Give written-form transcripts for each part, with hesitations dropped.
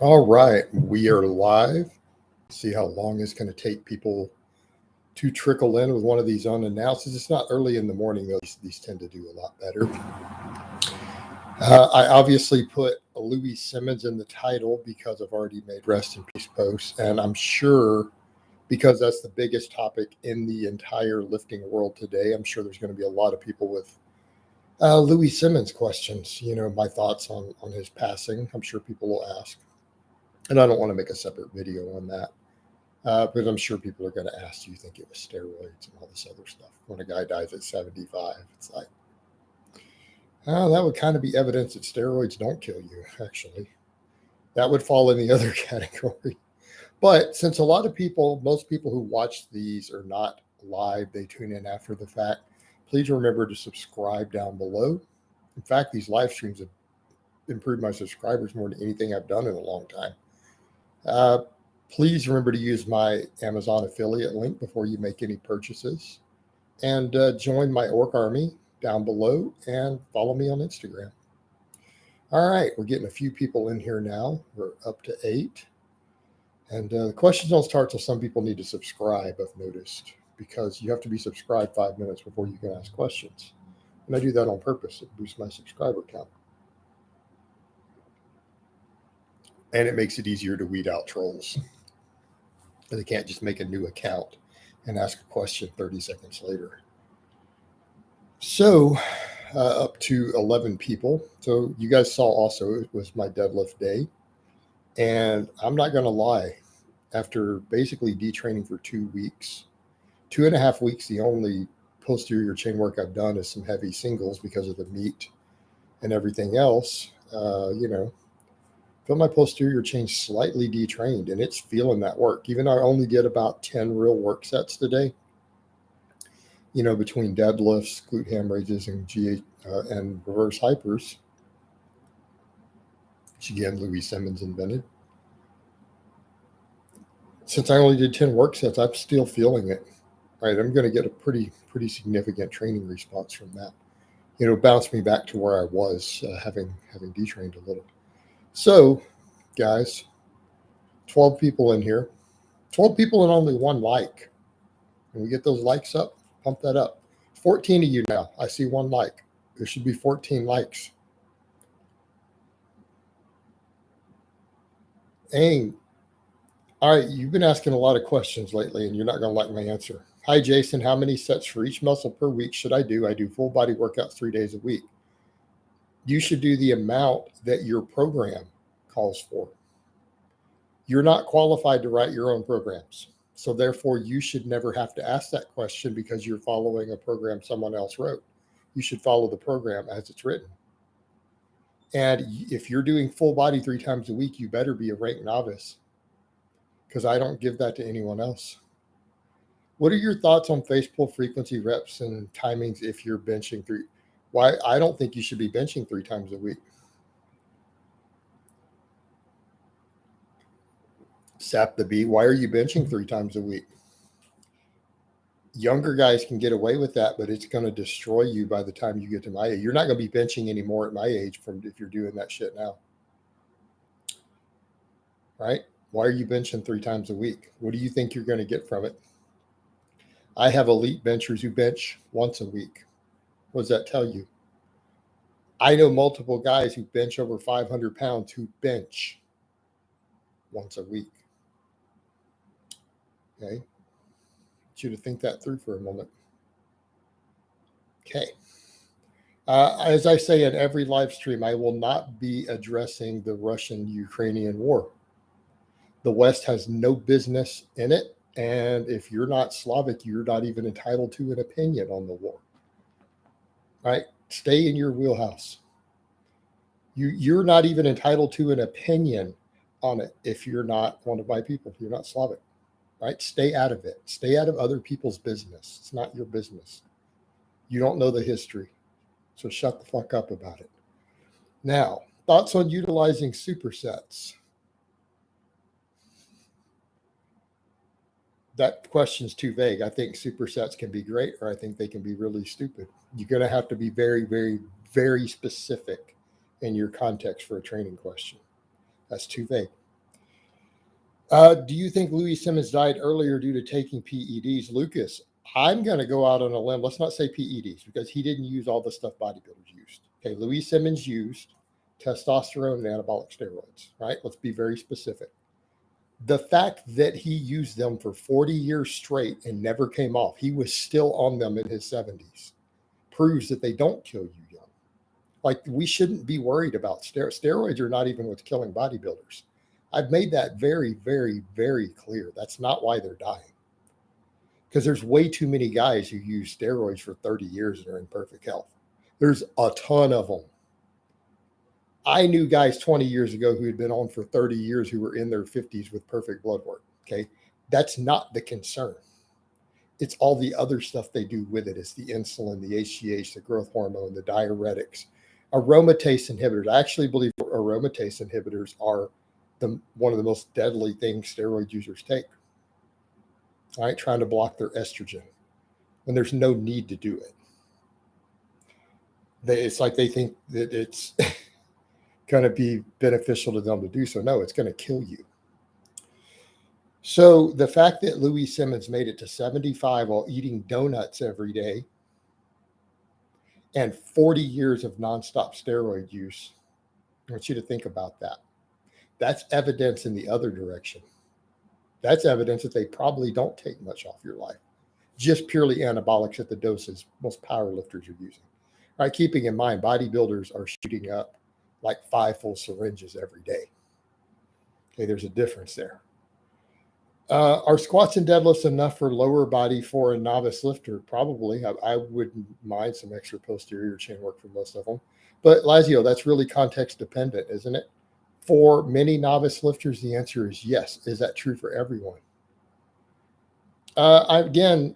All right, we are live. See how long it's going to take people to trickle in with one of these unannounced. It's not early in the morning, though. These tend to do a lot better. I obviously put Louie Simmons in the title because I've already made rest in peace posts, and I'm sure because that's the biggest topic in the entire lifting world today. I'm sure there's going to be a lot of people with Louie Simmons questions. My thoughts on his passing. I'm sure people will ask, and I don't want to make a separate video on that. But I'm sure people are going to ask, do you think it was steroids and all this other stuff? When a guy dies at 75, it's like, that would kind of be evidence that steroids don't kill you, actually. That would fall in the other category. But since a lot of people, most people who watch these are not live, they tune in after the fact, please remember to subscribe down below. In fact, these live streams have improved my subscribers more than anything I've done in a long time. Please remember to use my Amazon affiliate link before you make any purchases. And join my Orc Army down below and follow me on Instagram. All right, we're getting a few people in here now. We're up to 8. And the questions don't start till some people need to subscribe, I've noticed, because you have to be subscribed 5 minutes before you can ask questions. And I do that on purpose. It boosts my subscriber count. And it makes it easier to weed out trolls. They can't just make a new account and ask a question 30 seconds later. So up to 11 people. So you guys saw also it was my deadlift day. And I'm not going to lie, after basically detraining for 2 weeks, 2.5 weeks, the only posterior chain work I've done is some heavy singles because of the meat and everything else. Feel my posterior chain slightly detrained, and it's feeling that work. Even though I only did about 10 real work sets today, between deadlifts, glute ham raises, and and reverse hypers, which again Louie Simmons invented. Since I only did 10 work sets, I'm still feeling it. Right, I'm going to get a pretty significant training response from that. Bounce me back to where I was having detrained a little. So, guys, 12 people in here. 12 people and only one like. When we get those likes up, pump that up. 14 of you now. I see one like. There should be 14 likes. Dang. All right, you've been asking a lot of questions lately, and you're not going to like my answer. Hi, Jason. How many sets for each muscle per week should I do? I do full body workouts 3 days a week. You should do the amount that your program calls for. You're not qualified to write your own programs. So therefore, you should never have to ask that question because you're following a program someone else wrote. You should follow the program as it's written. And if you're doing full body 3 times a week, you better be a ranked novice, because I don't give that to anyone else. What are your thoughts on face pull frequency, reps, and timings if you're benching 3? Why? I don't think you should be benching 3 times a week. Sap the B, why are you benching 3 times a week? Younger guys can get away with that, but it's going to destroy you by the time you get to my age. You're not going to be benching anymore at my age if you're doing that shit now. Right? Why are you benching 3 times a week? What do you think you're going to get from it? I have elite benchers who bench once a week. What does that tell you? I know multiple guys who bench over 500 pounds who bench once a week. Okay? I want you to think that through for a moment. Okay. As I say in every live stream, I will not be addressing the Russian-Ukrainian war. The West has no business in it. And if you're not Slavic, you're not even entitled to an opinion on the war. Right? Stay in your wheelhouse. You're not even entitled to an opinion on it if you're not one of my people, if you're not Slavic. Right? Stay out of it. Stay out of other people's business. It's not your business. You don't know the history. So shut the fuck up about it. Now, thoughts on utilizing supersets? That question's too vague. I think supersets can be great, or I think they can be really stupid. You're going to have to be very, very, very specific in your context for a training question. That's too vague. Do you think Louie Simmons died earlier due to taking PEDs? Lucas, I'm going to go out on a limb. Let's not say PEDs because he didn't use all the stuff bodybuilders used. Okay, Louie Simmons used testosterone and anabolic steroids, right? Let's be very specific. The fact that he used them for 40 years straight and never came off, he was still on them in his 70s, proves that they don't kill you young. Like, we shouldn't be worried about steroids are not even what's killing bodybuilders. I've made that very, very, very clear. That's not why they're dying. Because there's way too many guys who use steroids for 30 years and are in perfect health. There's a ton of them. I knew guys 20 years ago who had been on for 30 years who were in their 50s with perfect blood work. Okay. That's not the concern. It's all the other stuff they do with it. It's the insulin, the HGH, the growth hormone, the diuretics, aromatase inhibitors. I actually believe aromatase inhibitors are one of the most deadly things steroid users take. All right, trying to block their estrogen when there's no need to do it. It's like they think that it's going to be beneficial to them to do so. No, it's going to kill you. So the fact that Louie Simmons made it to 75 while eating donuts every day and 40 years of nonstop steroid use, I want you to think about that. That's evidence in the other direction. That's evidence that they probably don't take much off your life, just purely anabolics at the doses most powerlifters are using. All right, keeping in mind, bodybuilders are shooting up like 5 full syringes every day. Okay, there's a difference there. Are squats and deadlifts enough for lower body for a novice lifter? Probably. I wouldn't mind some extra posterior chain work for most of them. But Lazio, that's really context dependent, isn't it? For many novice lifters, the answer is yes. Is that true for everyone? Again,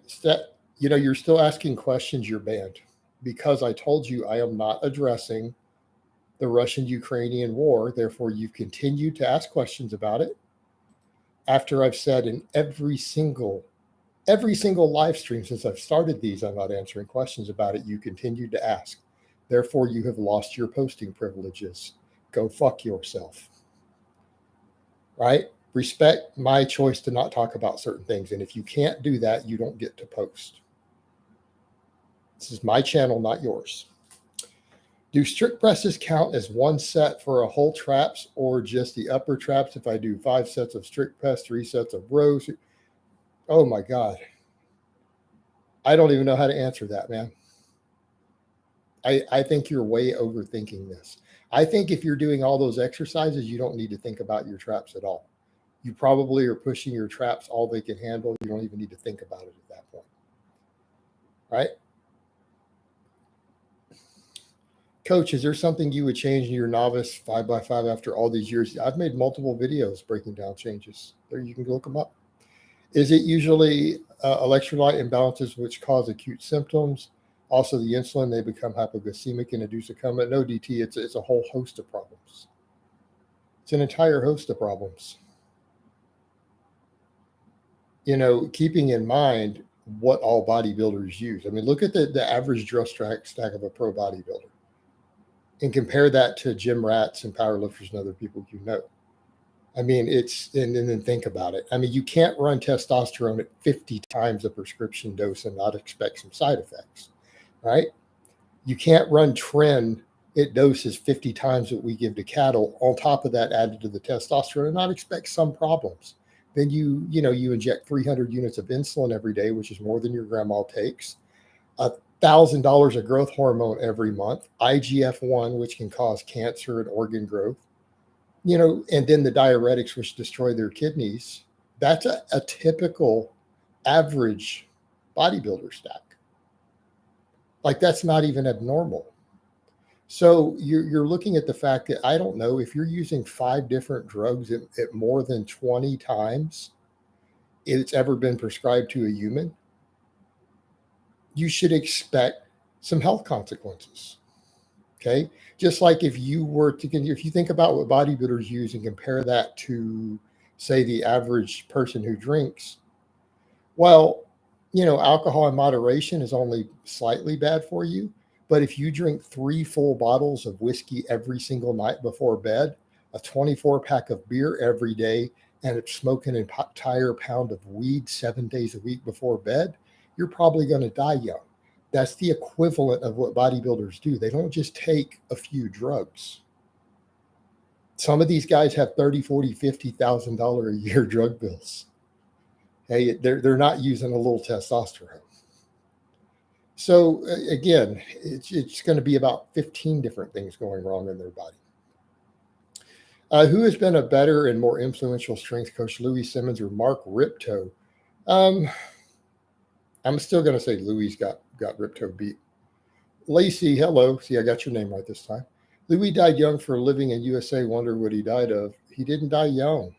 you're still asking questions, you're banned. Because I told you I am not addressing the Russian-Ukrainian war. Therefore, you've continued to ask questions about it. After I've said in every single live stream since I've started these, I'm not answering questions about it. You continued to ask. Therefore, you have lost your posting privileges. Go fuck yourself. Right? Respect my choice to not talk about certain things. And if you can't do that, you don't get to post. This is my channel, not yours. Do strict presses count as one set for a whole traps or just the upper traps if I do 5 sets of strict press, 3 sets of rows? Oh my God. I don't even know how to answer that, man. I think you're way overthinking this. I think if you're doing all those exercises, you don't need to think about your traps at all. You probably are pushing your traps all they can handle. You don't even need to think about it at that point. Right? Coach, is there something you would change in your novice 5x5 after all these years? I've made multiple videos breaking down changes. There, you can look them up. Is it usually electrolyte imbalances which cause acute symptoms? Also, the insulin, they become hypoglycemic and induce a coma. No, DT, it's a whole host of problems. It's an entire host of problems. Keeping in mind what all bodybuilders use. I mean, look at the average drill stack of a pro bodybuilder and compare that to gym rats and powerlifters and other people you know. I mean, and then think about it. I mean, you can't run testosterone at 50 times the prescription dose and not expect some side effects, right? You can't run tren at doses 50 times what we give to cattle. On top of that, added to the testosterone and not expect some problems. Then you inject 300 units of insulin every day, which is more than your grandma takes. $1,000 of growth hormone every month, IGF-1, which can cause cancer and organ growth, and then the diuretics, which destroy their kidneys. That's a typical average bodybuilder stack. Like, that's not even abnormal. So you're looking at the fact that, I don't know, if you're using 5 different drugs at more than 20 times it's ever been prescribed to a human, you should expect some health consequences. Okay. Just like if you think about what bodybuilders use and compare that to, say, the average person who drinks, well, alcohol in moderation is only slightly bad for you. But if you drink 3 full bottles of whiskey every single night before bed, a 24-pack of beer every day, and it's smoking an entire pound of weed 7 days a week before bed, you're probably going to die young. That's the equivalent of what bodybuilders do. They don't just take a few drugs. Some of these guys have $30, $40, $50,000 a year drug bills. Hey, they're not using a little testosterone. So again, it's going to be about 15 different things going wrong in their body. Who has been a better and more influential strength coach, Louie Simmons or Mark Ripto? I'm still going to say Louie's got Ripto beat. Lacey, hello. See, I got your name right this time. Louie died young for a living in USA. Wonder what he died of. He didn't die young.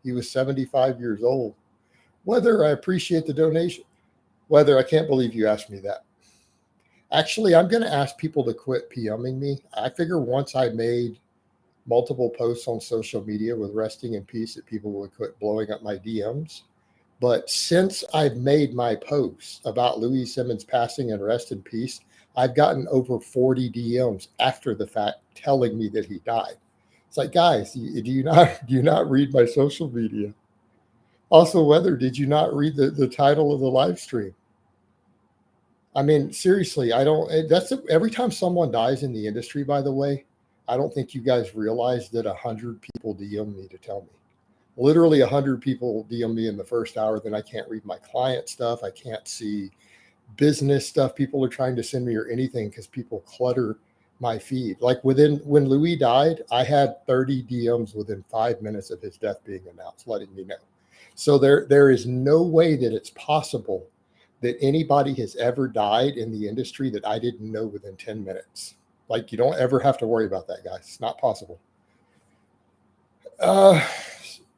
He was 75 years old. Whether I appreciate the donation, whether I can't believe you asked me that. Actually, I'm going to ask people to quit PMing me. I figure once I made multiple posts on social media with resting in peace that people would quit blowing up my DMs. But since I've made my posts about Louie Simmons passing and rest in peace, I've gotten over 40 DMs after the fact telling me that he died. It's like, guys, do you not read my social media? Also, whether did you not read the title of the live stream? I mean, seriously, every time someone dies in the industry, by the way, I don't think you guys realize that 100 people DM me to tell me. Literally 100 people DM me in the first hour. Then I can't read my client stuff. I can't see business stuff people are trying to send me or anything because people clutter my feed. Like when Louie died, I had 30 DMs within 5 minutes of his death being announced, letting me know. So there is no way that it's possible that anybody has ever died in the industry that I didn't know within 10 minutes. Like, you don't ever have to worry about that, guys. It's not possible.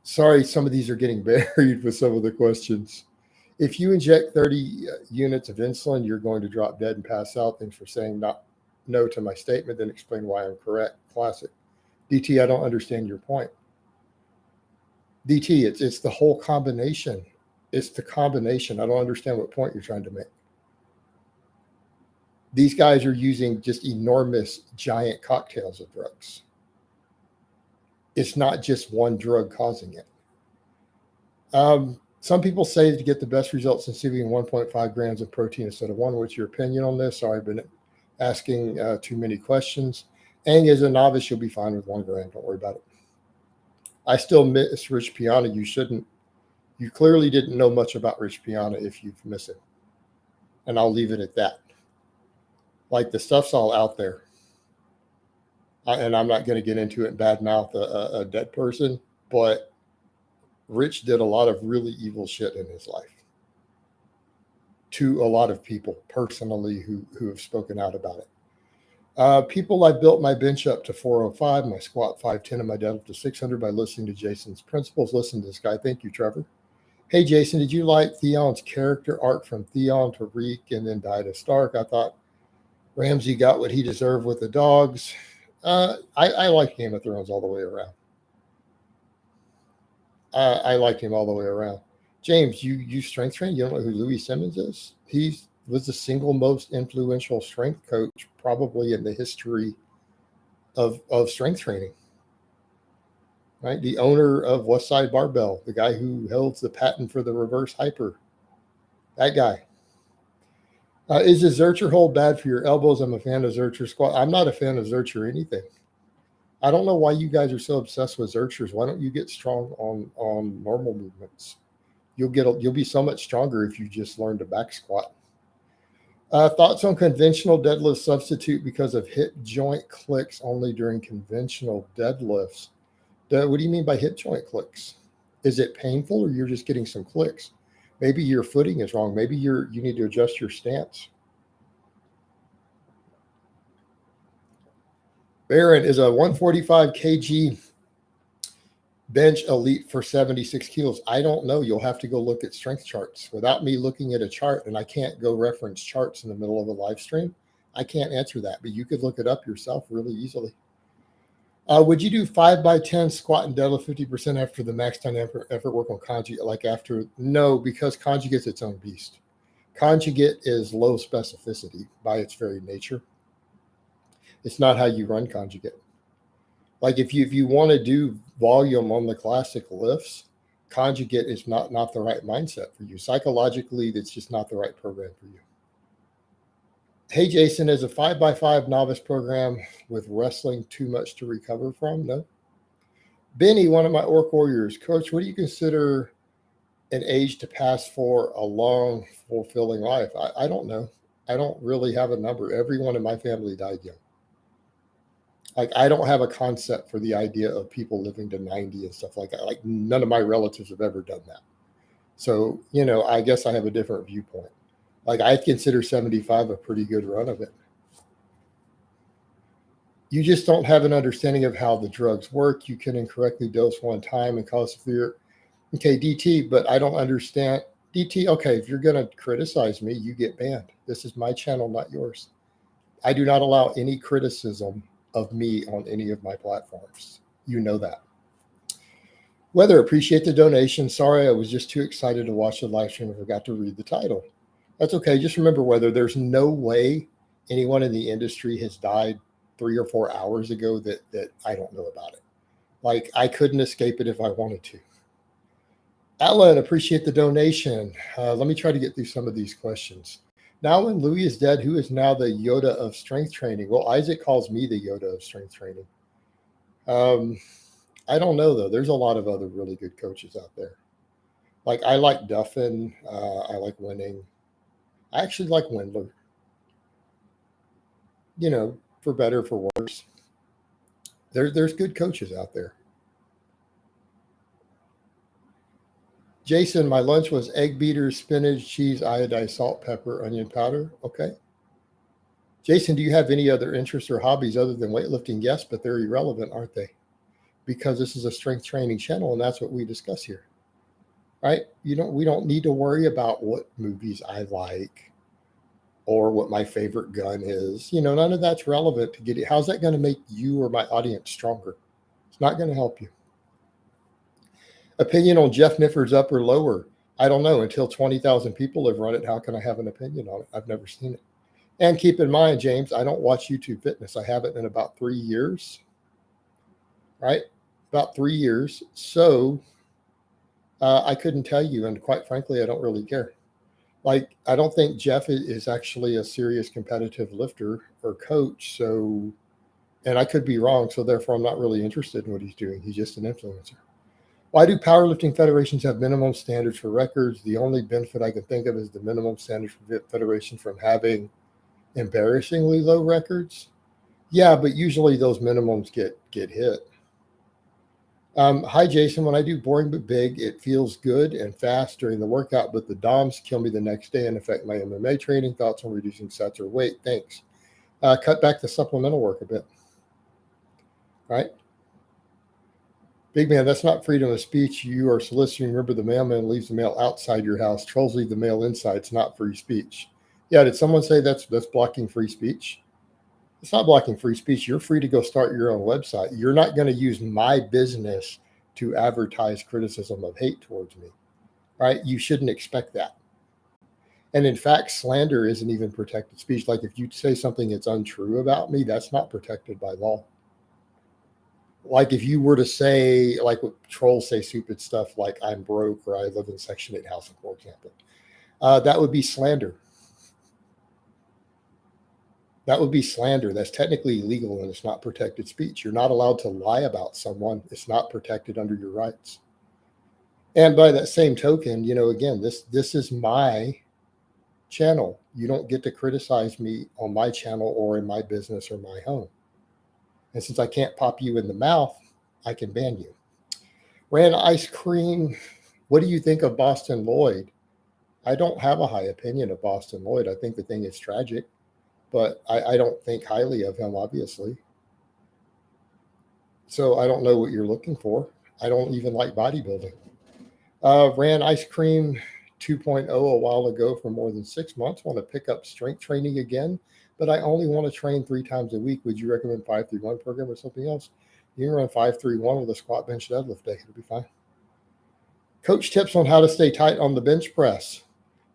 Sorry, some of these are getting buried with some of the questions. If you inject 30 units of insulin, you're going to drop dead and pass out. Thanks for saying no to my statement, then explain why I'm correct. Classic. DT, I don't understand your point. DT, it's the whole combination. It's the combination. I don't understand what point you're trying to make. These guys are using just enormous, giant cocktails of drugs. It's not just one drug causing it. Some people say to get the best results, receiving 1.5 grams of protein instead of 1. What's your opinion on this? Sorry, I've been asking too many questions. And as a novice, you'll be fine with 1 gram. Don't worry about it. I still miss Rich Piana. You clearly didn't know much about Rich Piana if you've missed it. And I'll leave it at that. Like, the stuff's all out there. And I'm not going to get into it and badmouth a dead person, but Rich did a lot of really evil shit in his life to a lot of people personally who have spoken out about it. People, I built my bench up to 405, my squat 510, and my deadlift to 600 by listening to Jason's principles. Listen to this guy. Thank you, Trevor. Hey, Jason, did you like Theon's character arc from Theon to Reek and then died as Stark? I thought Ramsay got what he deserved with the dogs. I like Game of Thrones all the way around. I liked him all the way around. James, you strength train? You don't know who Louie Simmons is? He was the single most influential strength coach probably in the history of strength training. Right? The owner of Westside Barbell, the guy who holds the patent for the reverse hyper. That guy. Is the Zercher hold bad for your elbows? I'm a fan of Zercher squat. I'm not a fan of Zercher anything. I don't know why you guys are so obsessed with Zerchers. Why don't you get strong on normal movements? You'll be so much stronger if you just learn to back squat. Thoughts on conventional deadlift substitute because of hip joint clicks only during conventional deadlifts? What do you mean by hip joint clicks? Is it painful or you're just getting some clicks? Maybe your footing is wrong. Maybe you need to adjust your stance. Baron, is a 145 kg bench elite for 76 kilos? I don't know. You'll have to go look at strength charts. Without me looking at a chart, and I can't go reference charts in the middle of a live stream, I can't answer that, but you could look it up yourself really easily. Would you do 5x10 squat and deadlift 50% after the max time effort work on Conjugate? Like after? No, because Conjugate's its own beast. Conjugate is low specificity by its very nature. It's not how you run Conjugate. Like if you want to do volume on the classic lifts, Conjugate is not the right mindset for you. Psychologically, that's just not the right program for you. Hey, Jason, is a 5x5 novice program with wrestling too much to recover from? No. Benny, one of my Orc Warriors. Coach, what do you consider an age to pass for a long, fulfilling life? I don't know. I don't really have a number. Everyone in my family died young. Like, I don't have a concept for the idea of people living to 90 and stuff like that. Like, none of my relatives have ever done that. So, I guess I have a different viewpoint. Like, I consider 75 a pretty good run of it. You just don't have an understanding of how the drugs work. You can incorrectly dose one time and cause severe. Okay, DT, but I don't understand. DT, okay, if you're going to criticize me, you get banned. This is my channel, not yours. I do not allow any criticism of me on any of my platforms. You know that. Weather, appreciate the donation. Sorry, I was just too excited to watch the live stream and forgot to read the title. That's okay. Just remember, Weather, there's no way anyone in the industry has died 3 or 4 hours ago that I don't know about it. Like, I couldn't escape it if I wanted to. Alan, appreciate the donation. Let me try to get through some of these questions. Now when Louie is dead, who is now the Yoda of strength training? Well, Isaac calls me the Yoda of strength training. I don't know, though. There's a lot of other really good coaches out there. Like, I like Duffin. I like Winning. I actually like Wendler. For better, for worse. There's good coaches out there. Jason, my lunch was egg beaters, spinach, cheese, iodized salt, pepper, onion powder. Okay. Jason, do you have any other interests or hobbies other than weightlifting? Yes, but they're irrelevant, aren't they? Because this is a strength training channel, and that's what we discuss here. Right? We don't need to worry about what movies I like or what my favorite gun is. None of that's relevant to get it. How's that going to make you or my audience stronger? It's not going to help you. Opinion on Jeff Nifford's up or lower? I don't know. Until 20,000 people have run it, how can I have an opinion on it? I've never seen it. And keep in mind, James, I don't watch YouTube fitness. I haven't in about 3 years. Right? About 3 years. So I couldn't tell you. And quite frankly, I don't really care. Like, I don't think Jeff is actually a serious competitive lifter or coach. So, and I could be wrong. So therefore, I'm not really interested in what he's doing. He's just an influencer. Why do powerlifting federations have minimum standards for records? The only benefit I can think of is the minimum standards for federation from having embarrassingly low records. Yeah, but usually those minimums get hit. Hi, Jason. When I do boring but big, it feels good and fast during the workout, but the DOMs kill me the next day and affect my MMA training. Thoughts on reducing sets or weight? Thanks. Cut back the supplemental work a bit. Right? Big man, that's not freedom of speech. You are soliciting. Remember, the mailman leaves the mail outside your house. Trolls leave the mail inside. It's not free speech. Yeah, did someone say that's blocking free speech? It's not blocking free speech. You're free to go start your own website. You're not going to use my business to advertise criticism of hate towards me, right? You shouldn't expect that. And in fact, slander isn't even protected speech. Like, if you say something that's untrue about me, that's not protected by law. Like, if you were to say, like what trolls say, stupid stuff like I'm broke or I live in Section 8 housing, for example, that would be slander. That would be slander. That's technically illegal and it's not protected speech. You're not allowed to lie about someone. It's not protected under your rights. And by that same token, again, this is my channel. You don't get to criticize me on my channel or in my business or my home. And since I can't pop you in the mouth, I can ban you. Ran ice cream. What do you think of Boston Lloyd? I don't have a high opinion of Boston Lloyd. I think the thing is tragic, but I don't think highly of him, obviously. So I don't know what you're looking for. I don't even like bodybuilding. Ran ice cream 2.0 a while ago for more than 6 months. Want to pick up strength training again, but I only want to train 3 times a week. Would you recommend 5-3-1 program or something else? You can run 5-3-1 with a squat, bench, deadlift day. It'll be fine. Coach tips on how to stay tight on the bench press.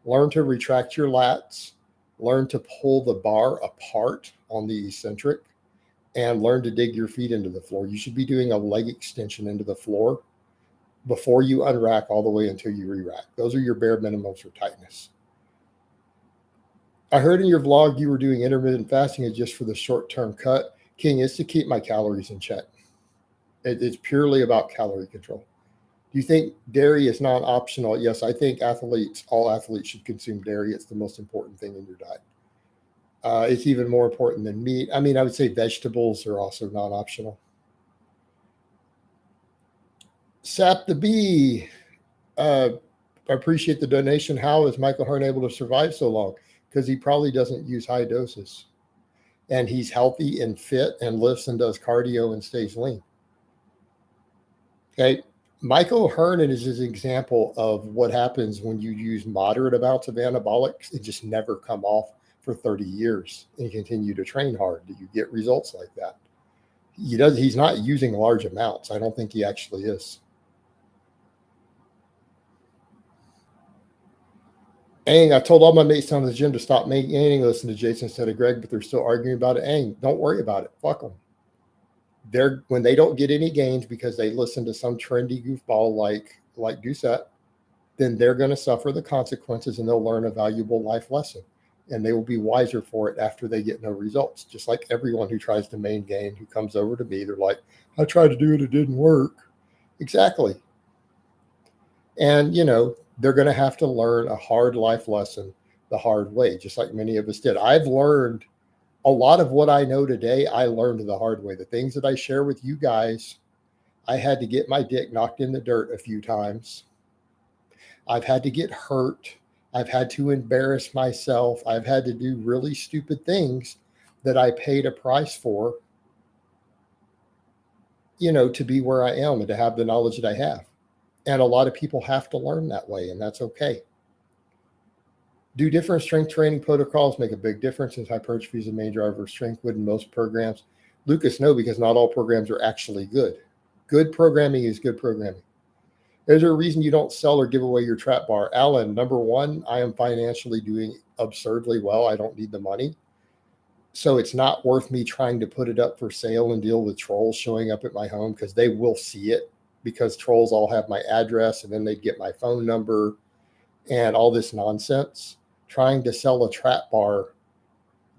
Learn to retract your lats. Learn to pull the bar apart on the eccentric, and learn to dig your feet into the floor. You should be doing a leg extension into the floor before you unrack all the way until you re-rack. Those are your bare minimums for tightness. I heard in your vlog you were doing intermittent fasting and just for the short-term cut. King, is to keep my calories in check. It's purely about calorie control. Do you think dairy is non-optional? Yes, I think all athletes should consume dairy. It's the most important thing in your diet. It's even more important than meat. I mean, I would say vegetables are also non-optional. Sap the Bee. I appreciate the donation. How is Michael Hearn able to survive so long? Because he probably doesn't use high doses. And he's healthy and fit and lifts and does cardio and stays lean. Okay. Michael Hernon is his example of what happens when you use moderate amounts of anabolics and just never come off for 30 years and continue to train hard. Do you get results like that? He's not using large amounts. I don't think he actually is. Ang, I told all my mates down in the gym to stop maintaining, listen to Jason instead of Greg, but they're still arguing about it. Ang, don't worry about it. Fuck them. When they don't get any gains because they listen to some trendy goofball like Doucette, then they're going to suffer the consequences and they'll learn a valuable life lesson. And they will be wiser for it after they get no results. Just like everyone who tries to main gain, who comes over to me, they're like, I tried to do it, it didn't work. Exactly. And, they're going to have to learn a hard life lesson the hard way, just like many of us did. I've learned a lot of what I know today. I learned the hard way. The things that I share with you guys, I had to get my dick knocked in the dirt a few times. I've had to get hurt. I've had to embarrass myself. I've had to do really stupid things that I paid a price for, to be where I am and to have the knowledge that I have. And a lot of people have to learn that way, and that's okay. Do different strength training protocols make a big difference, since hypertrophy is the main driver of strength within most programs? Lucas, no, because not all programs are actually good. Good programming is good programming. Is there a reason you don't sell or give away your trap bar? Alan, number one, I am financially doing absurdly well. I don't need the money. So it's not worth me trying to put it up for sale and deal with trolls showing up at my home, because they will see it, because trolls all have my address and then they'd get my phone number and all this nonsense. Trying to sell a trap bar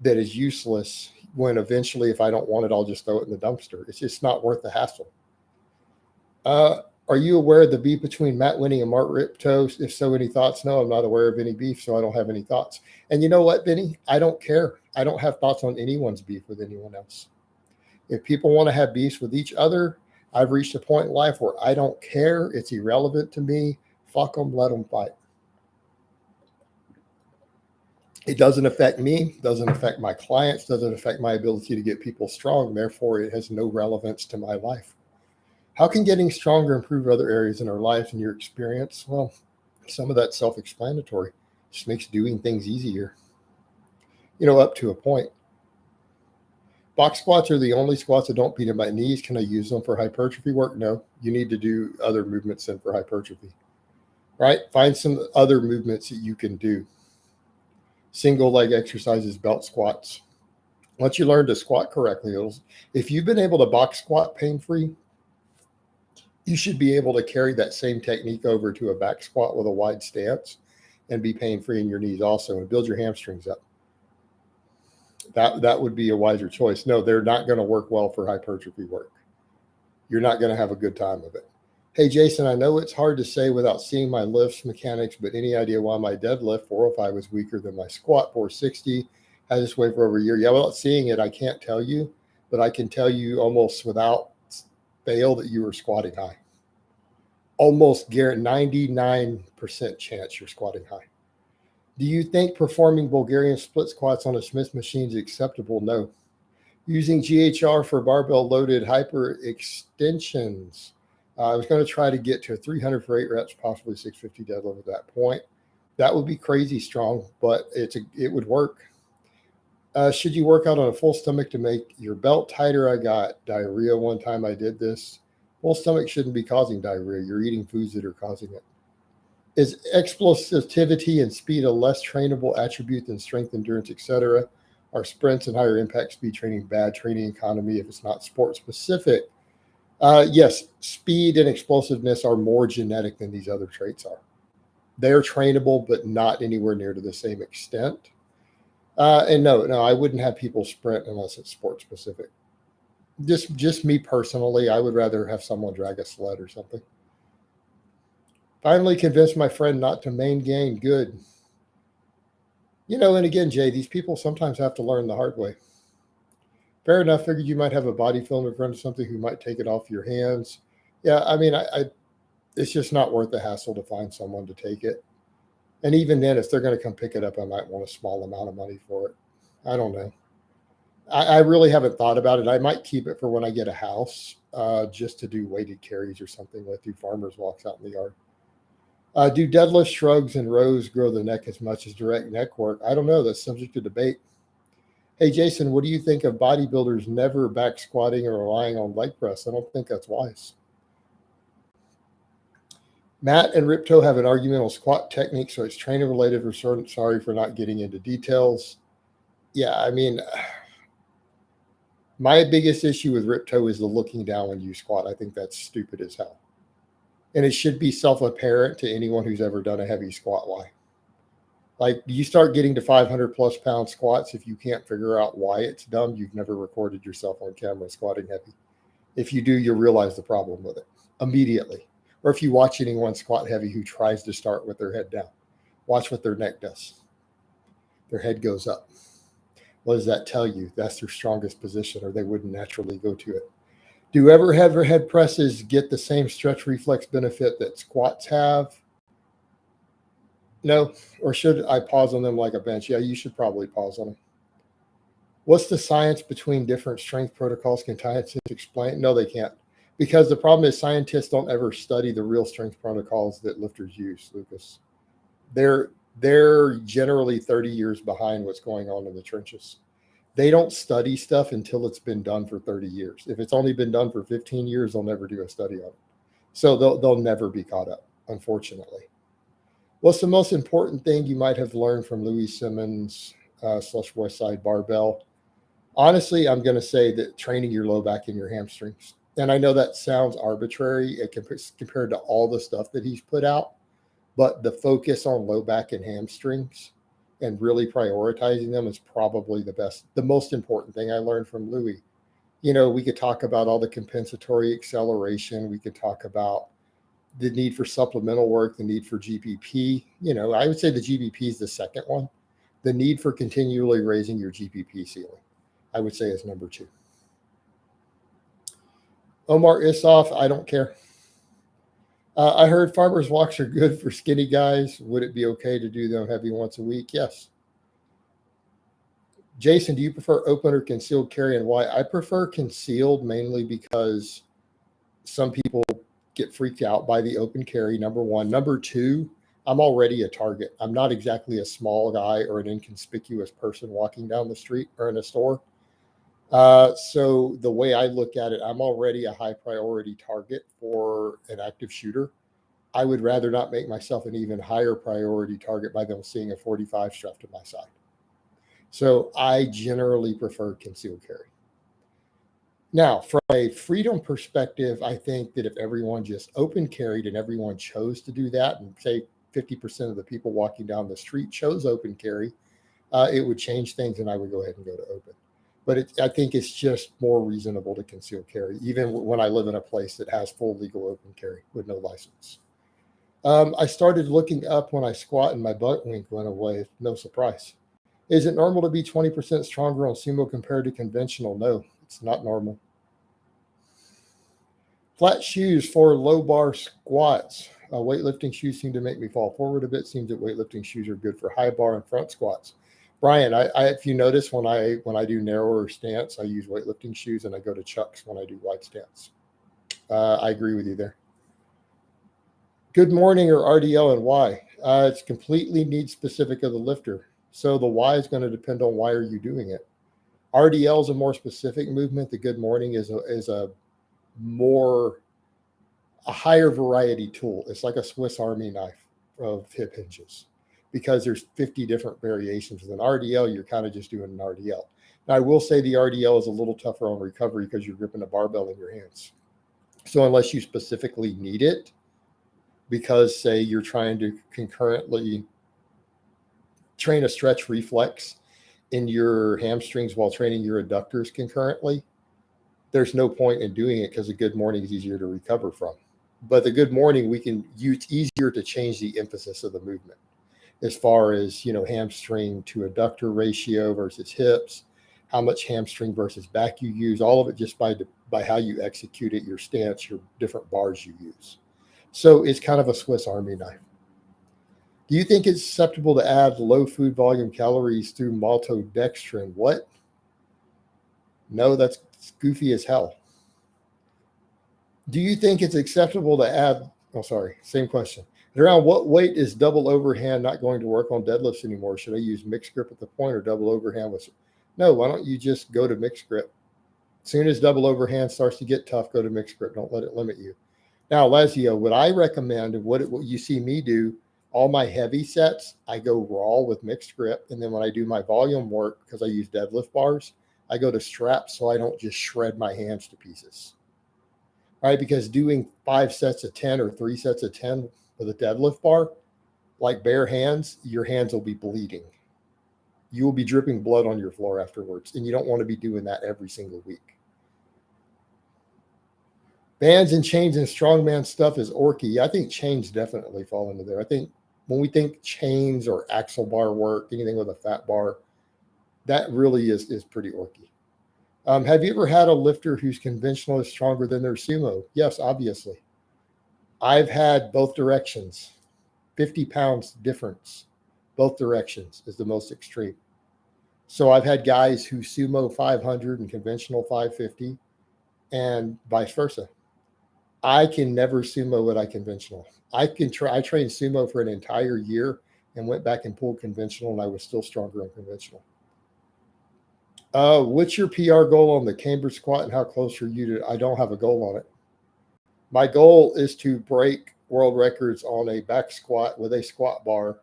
that is useless, when eventually, if I don't want it, I'll just throw it in the dumpster. It's just not worth the hassle. Are you aware of the beef between Matt Winning and Mark Ripto? If so, any thoughts? No, I'm not aware of any beef, so I don't have any thoughts. And you know what, Benny? I don't care. I don't have thoughts on anyone's beef with anyone else. If people want to have beefs with each other, I've reached a point in life where I don't care. It's irrelevant to me. Fuck them. Let them fight. It doesn't affect me, doesn't affect my clients, doesn't affect my ability to get people strong. Therefore, it has no relevance to my life. How can getting stronger improve other areas in our lives in your experience? Well, some of that's self-explanatory. Just makes doing things easier, up to a point. Box squats are the only squats that don't beat in my knees. Can I use them for hypertrophy work? No, you need to do other movements than for hypertrophy, right? Find some other movements that you can do. Single leg exercises, belt squats. Once you learn to squat correctly, if you've been able to box squat pain-free, you should be able to carry that same technique over to a back squat with a wide stance and be pain-free in your knees also, and build your hamstrings up. That would be a wiser choice. No, they're not going to work well for hypertrophy work. You're not going to have a good time of it. Hey, Jason, I know it's hard to say without seeing my lifts mechanics, but any idea why my deadlift 405 was weaker than my squat 460? Had this way for over a year. Yeah, without seeing it, I can't tell you, but I can tell you almost without fail that you were squatting high. Almost 99% chance you're squatting high. Do you think performing Bulgarian split squats on a Smith machine is acceptable? No. Using GHR for barbell loaded hyper extensions. I was going to try to get to a 300 for 8 reps, possibly 650 deadlift at that point. That would be crazy strong, but it would work. Should you work out on a full stomach to make your belt tighter? I got diarrhea one time I did this. Full stomach shouldn't be causing diarrhea. You're eating foods that are causing it. Is explosivity and speed a less trainable attribute than strength, endurance, etc.? Are sprints and higher impact speed training bad training economy if it's not sport specific? Yes, speed and explosiveness are more genetic than these other traits are. They're trainable, but not anywhere near to the same extent. And no, I wouldn't have people sprint unless it's sport specific. Just me personally, I would rather have someone drag a sled or something. Finally convinced my friend not to main gain. Good. And again, Jay, these people sometimes have to learn the hard way. Fair enough. Figured you might have a body film in front of something who might take it off your hands. Yeah, I mean, it's just not worth the hassle to find someone to take it. And even then, if they're going to come pick it up, I might want a small amount of money for it. I don't know. I really haven't thought about it. I might keep it for when I get a house, just to do weighted carries or something with, do farmers walks out in the yard. Do deadlift shrugs and rows grow the neck as much as direct neck work? I don't know. That's subject to debate. Hey, Jason, what do you think of bodybuilders never back squatting or relying on leg press? I don't think that's wise. Matt and Ripto have an argument on squat technique, so it's training related. We're sorry for not getting into details. Yeah, I mean, my biggest issue with Ripto is the looking down when you squat. I think that's stupid as hell. And it should be self-apparent to anyone who's ever done a heavy squat why. Like, you start getting to 500 plus pound squats, if you can't figure out why it's dumb, you've never recorded yourself on camera squatting heavy. If you do, you'll realize the problem with it immediately. Or if you watch anyone squat heavy who tries to start with their head down, watch what their neck does. Their head goes up. What does that tell you? That's their strongest position, or they wouldn't naturally go to it. Do overhead presses get the same stretch reflex benefit that squats have? No. Or should I pause on them like a bench? Yeah, you should probably pause on them. What's the science between different strength protocols? Can scientists explain? No, they can't. Because the problem is scientists don't ever study the real strength protocols that lifters use, Lucas. They're generally 30 years behind what's going on in the trenches. They don't study stuff until it's been done for 30 years. If it's only been done for 15 years, they'll never do a study on it. So they'll never be caught up, unfortunately. What's the most important thing you might have learned from Louie Simmons / Westside Barbell? Honestly, I'm going to say that training your low back and your hamstrings. And I know that sounds arbitrary compared to all the stuff that he's put out, but the focus on low back and hamstrings and really prioritizing them is probably the most important thing I learned from Louie. We could talk about all the compensatory acceleration. We could talk about the need for supplemental work, the need for GPP. I would say the GPP is the second one. The need for continually raising your GPP ceiling, I would say, is number 2. Omar Issoff, I don't care. I heard farmers walks are good for skinny guys. Would it be okay to do them heavy once a week? Yes. Jason, do you prefer open or concealed carry, and why? I prefer concealed mainly because some people get freaked out by the open carry, number 1. Number 2, I'm already a target. I'm not exactly a small guy or an inconspicuous person walking down the street or in a store. So the way I look at it, I'm already a high priority target for an active shooter. I would rather not make myself an even higher priority target by them seeing a 45 strapped to my side. So I generally prefer concealed carry. Now, from a freedom perspective, I think that if everyone just open carried and everyone chose to do that, and say 50% of the people walking down the street chose open carry, it would change things and I would go ahead and go to open. But I think it's just more reasonable to conceal carry, even when I live in a place that has full legal open carry with no license. I started looking up when I squat and my butt wink went away. No surprise. Is it normal to be 20% stronger on sumo compared to conventional? No, it's not normal. Flat shoes for low bar squats. Weightlifting shoes seem to make me fall forward a bit. Seems that weightlifting shoes are good for high bar and front squats. Brian, if you notice, when I do narrower stance, I use weightlifting shoes, and I go to chucks when I do wide stance. I agree with you there. Good morning, or RDL, and why? It's completely need specific of the lifter. So the why is going to depend on why are you doing it. RDL is a more specific movement. The good morning is a higher variety tool. It's like a Swiss Army knife of hip hinges, because there's 50 different variations. With an RDL, you're kind of just doing an RDL. Now, I will say the RDL is a little tougher on recovery because you're gripping a barbell in your hands. So unless you specifically need it, because say you're trying to concurrently train a stretch reflex in your hamstrings while training your adductors concurrently, there's no point in doing it because a good morning is easier to recover from. But the good morning, we can use easier to change the emphasis of the movement as far as, hamstring to adductor ratio versus hips, how much hamstring versus back you use, all of it just by how you execute it, your stance, your different bars you use. So it's kind of a Swiss Army knife. Do you think it's susceptible to add low food volume calories through maltodextrin? What? No, that's goofy as hell. Do you think it's acceptable to add? Oh, sorry, same question. Around what weight is double overhand not going to work on deadlifts anymore? Should I use mixed grip at the point or double overhand with? No, why don't you just go to mixed grip? As soon as double overhand starts to get tough, go to mixed grip. Don't let it limit you. Now, Lesio, what I recommend and what you see me do, all my heavy sets, I go raw with mixed grip. And then when I do my volume work, because I use deadlift bars, I go to straps so I don't just shred my hands to pieces. Right? Because doing 5 sets of 10 or 3 sets of 10 with a deadlift bar, like bare hands, your hands will be bleeding. You will be dripping blood on your floor afterwards. And you don't want to be doing that every single week. Bands and chains and strongman stuff is orky. I think chains definitely fall into there. I think when we think chains or axle bar work, anything with a fat bar, that really is pretty orky. Have you ever had a lifter whose conventional is stronger than their sumo? Yes, obviously. I've had both directions. 50 pounds difference. Both directions is the most extreme. So I've had guys who sumo 500 and conventional 550 and vice versa. I can never sumo what I conventional. I trained sumo for an entire year and went back and pulled conventional, and I was still stronger on conventional. What's your PR goal on the camber squat, and how close are you to? I don't have a goal on it. My goal is to break world records on a back squat with a squat bar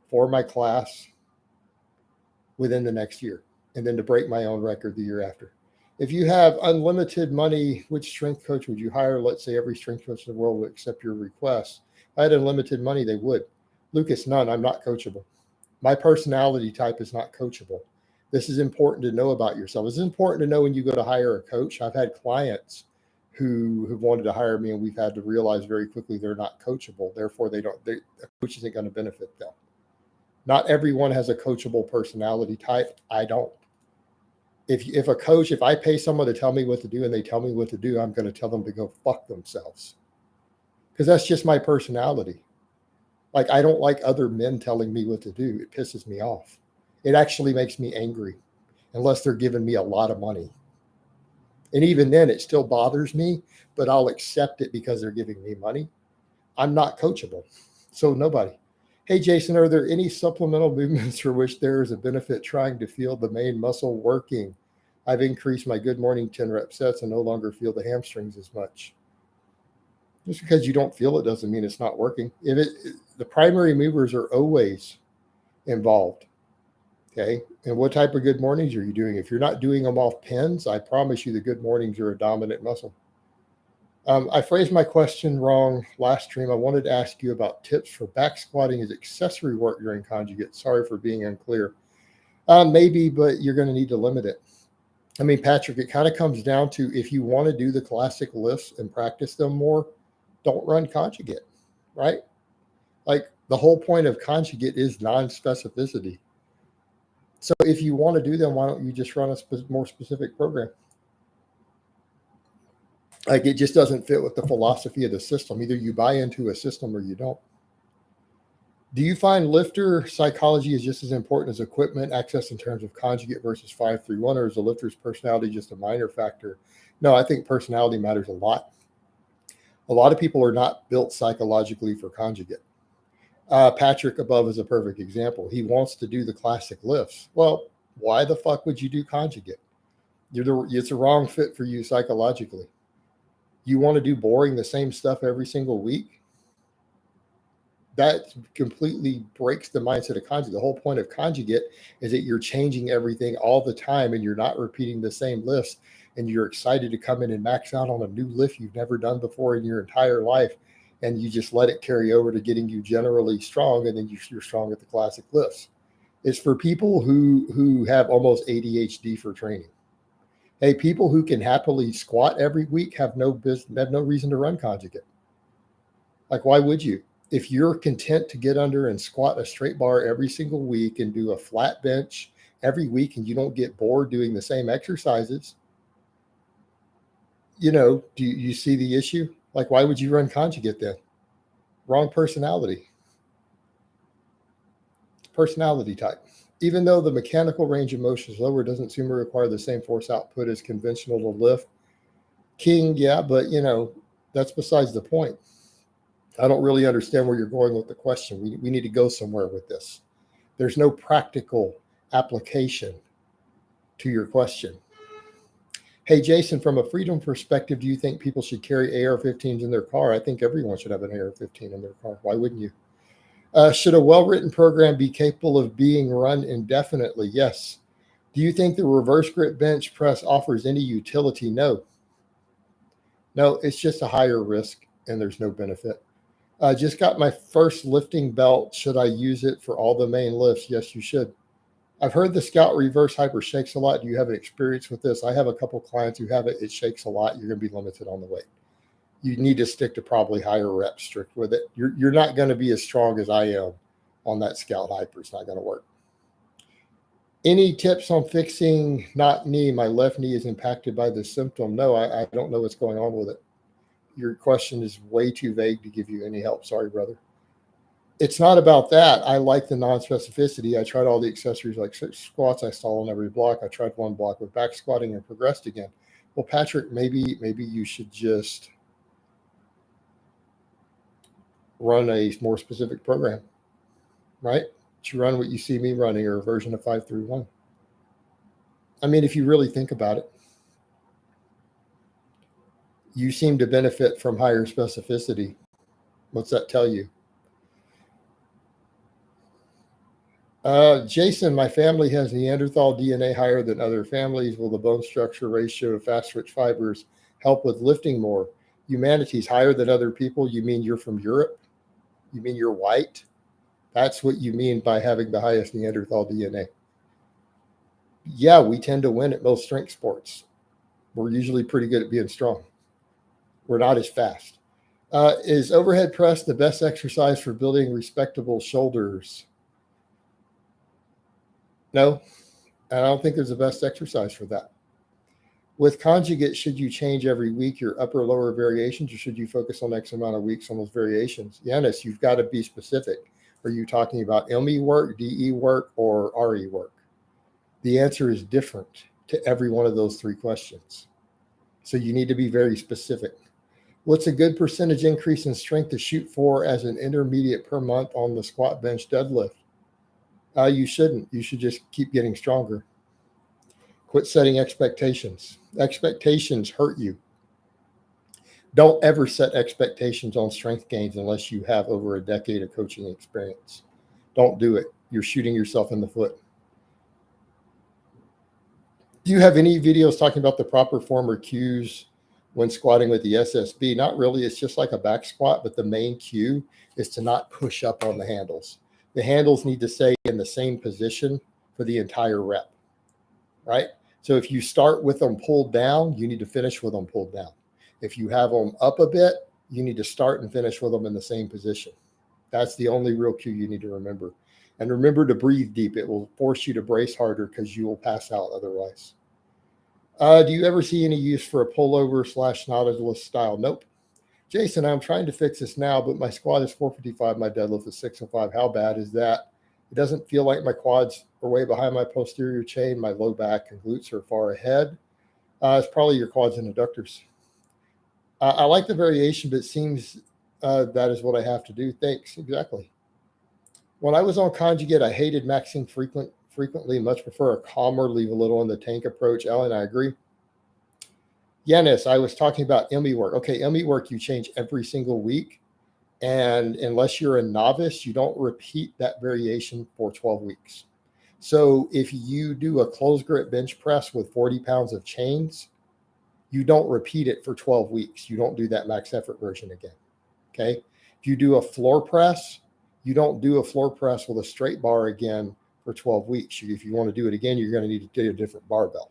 for my class within the next year, and then to break my own record the year after. If you have unlimited money, which strength coach would you hire? Let's say every strength coach in the world would accept your request. If I had unlimited money, they would. Lucas, none. I'm not coachable. My personality type is not coachable. This is important to know about yourself. It's important to know when you go to hire a coach. I've had clients who have wanted to hire me, and we've had to realize very quickly they're not coachable. Therefore, a coach isn't going to benefit them. Not everyone has a coachable personality type. I don't. If I pay someone to tell me what to do and they tell me what to do, I'm going to tell them to go fuck themselves. Because that's just my personality. Like, I don't like other men telling me what to do. It pisses me off. It actually makes me angry, unless they're giving me a lot of money. And even then, it still bothers me, but I'll accept it because they're giving me money. I'm not coachable. So nobody. Hey, Jason, are there any supplemental movements for which there is a benefit trying to feel the main muscle working? I've increased my good morning 10 rep sets and no longer feel the hamstrings as much. Just because you don't feel it doesn't mean it's not working. The primary movers are always involved. Okay. And what type of good mornings are you doing? If you're not doing them off pins, I promise you the good mornings are a dominant muscle. I phrased my question wrong last stream. I wanted to ask you about tips for back squatting as accessory work during conjugate. Sorry for being unclear. Maybe, but you're going to need to limit it. I mean, Patrick, it kind of comes down to, if you want to do the classic lifts and practice them more, don't run conjugate, right? Like, the whole point of conjugate is non-specificity. So if you want to do them, why don't you just run a more specific program? Like, it just doesn't fit with the philosophy of the system. Either you buy into a system or you don't. Do you find lifter psychology is just as important as equipment access in terms of conjugate versus 531, or is the lifter's personality just a minor factor? No, I think personality matters a lot. A lot of people are not built psychologically for conjugate. Patrick above is a perfect example. He wants to do the classic lifts. Well, why the fuck would you do conjugate? It's a wrong fit for you psychologically. You want to do boring the same stuff every single week? That completely breaks the mindset of conjugate. The whole point of conjugate is that you're changing everything all the time and you're not repeating the same lifts. and you're excited to come in and max out on a new lift you've never done before in your entire life, and you just let it carry over to getting you generally strong, and then you're strong at the classic lifts. It's for people who have almost ADHD for training. Hey, people who can happily squat every week have no reason to run Conjugate. Like, why would you? If you're content to get under and squat a straight bar every single week and do a flat bench every week, and you don't get bored doing the same exercises, do you see the issue? Like, why would you run Conjugate then? Wrong personality type. Even though the mechanical range of motion is lower, doesn't seem to require the same force output as conventional to lift. King, yeah, but that's besides the point. I don't really understand where you're going with the question. We need to go somewhere with this. There's no practical application to your question. Hey, Jason, from a freedom perspective, do you think people should carry AR-15s in their car? I think everyone should have an AR-15 in their car. Why wouldn't you? Should a well-written program be capable of being run indefinitely? Yes. Do you think the reverse grip bench press offers any utility? No. No, it's just a higher risk, and there's no benefit. Just got my first lifting belt. Should I use it for all the main lifts? Yes, you should. I've heard the Scout Reverse Hyper shakes a lot. Do you have an experience with this? I have a couple clients who have it. It shakes a lot. You're going to be limited on the weight. You need to stick to probably higher reps strict with it. You're not going to be as strong as I am on that Scout Hyper. It's not going to work. Any tips on fixing not knee? My left knee is impacted by this symptom. No, I don't know what's going on with it. Your question is way too vague to give you any help. Sorry, brother. It's not about that. I like the non-specificity. I tried all the accessories like squats I saw on every block. I tried one block with back squatting and progressed again. Well, Patrick, maybe you should just run a more specific program, right? You run what you see me running, or a version of 531. I mean, if you really think about it, you seem to benefit from higher specificity. What's that tell you? Jason, my family has Neanderthal DNA higher than other families. Will the bone structure ratio of fast-rich fibers help with lifting more? Humanity's higher than other people? You mean you're from Europe? You mean you're white? That's what you mean by having the highest Neanderthal DNA. Yeah, we tend to win at most strength sports. We're usually pretty good at being strong. We're not as fast. Is overhead press the best exercise for building respectable shoulders? No, I don't think there's the best exercise for that. With Conjugate, should you change every week your upper lower variations, or should you focus on X amount of weeks on those variations? Yanis, you've got to be specific. Are you talking about ME work, DE work, or RE work? The answer is different to every one of those three questions. So you need to be very specific. What's a good percentage increase in strength to shoot for as an intermediate per month on the squat, bench, deadlift? You shouldn't. You should just keep getting stronger. Quit setting expectations. Expectations hurt you. Don't ever set expectations on strength gains unless you have over a decade of coaching experience. Don't do it. You're shooting yourself in the foot. Do you have any videos talking about the proper form or cues when squatting with the SSB? Not really. It's just like a back squat, but the main cue is to not push up on the handles. The handles need to stay in the same position for the entire rep, right? So if you start with them pulled down, you need to finish with them pulled down. If you have them up a bit, you need to start and finish with them in the same position. That's the only real cue you need to remember. And remember to breathe deep. It will force you to brace harder because you will pass out otherwise. Do you ever see any use for a pullover / nautilus style? Nope. Jason, I'm trying to fix this now, but my squat is 455. My deadlift is 605. How bad is that? It doesn't feel like my quads are way behind my posterior chain. My low back and glutes are far ahead. It's probably your quads and adductors. I like the variation, but it seems that is what I have to do. Thanks. Exactly. When I was on Conjugate, I hated maxing frequently, much prefer a calmer, leave a little in the tank approach. Alan, I agree. Yanis, I was talking about ME work. Okay, ME work you change every single week. And unless you're a novice, you don't repeat that variation for 12 weeks. So if you do a closed grip bench press with 40 pounds of chains, you don't repeat it for 12 weeks. You don't do that max effort version again. Okay. If you do a floor press, you don't do a floor press with a straight bar again for 12 weeks. If you want to do it again, you're going to need to do a different barbell.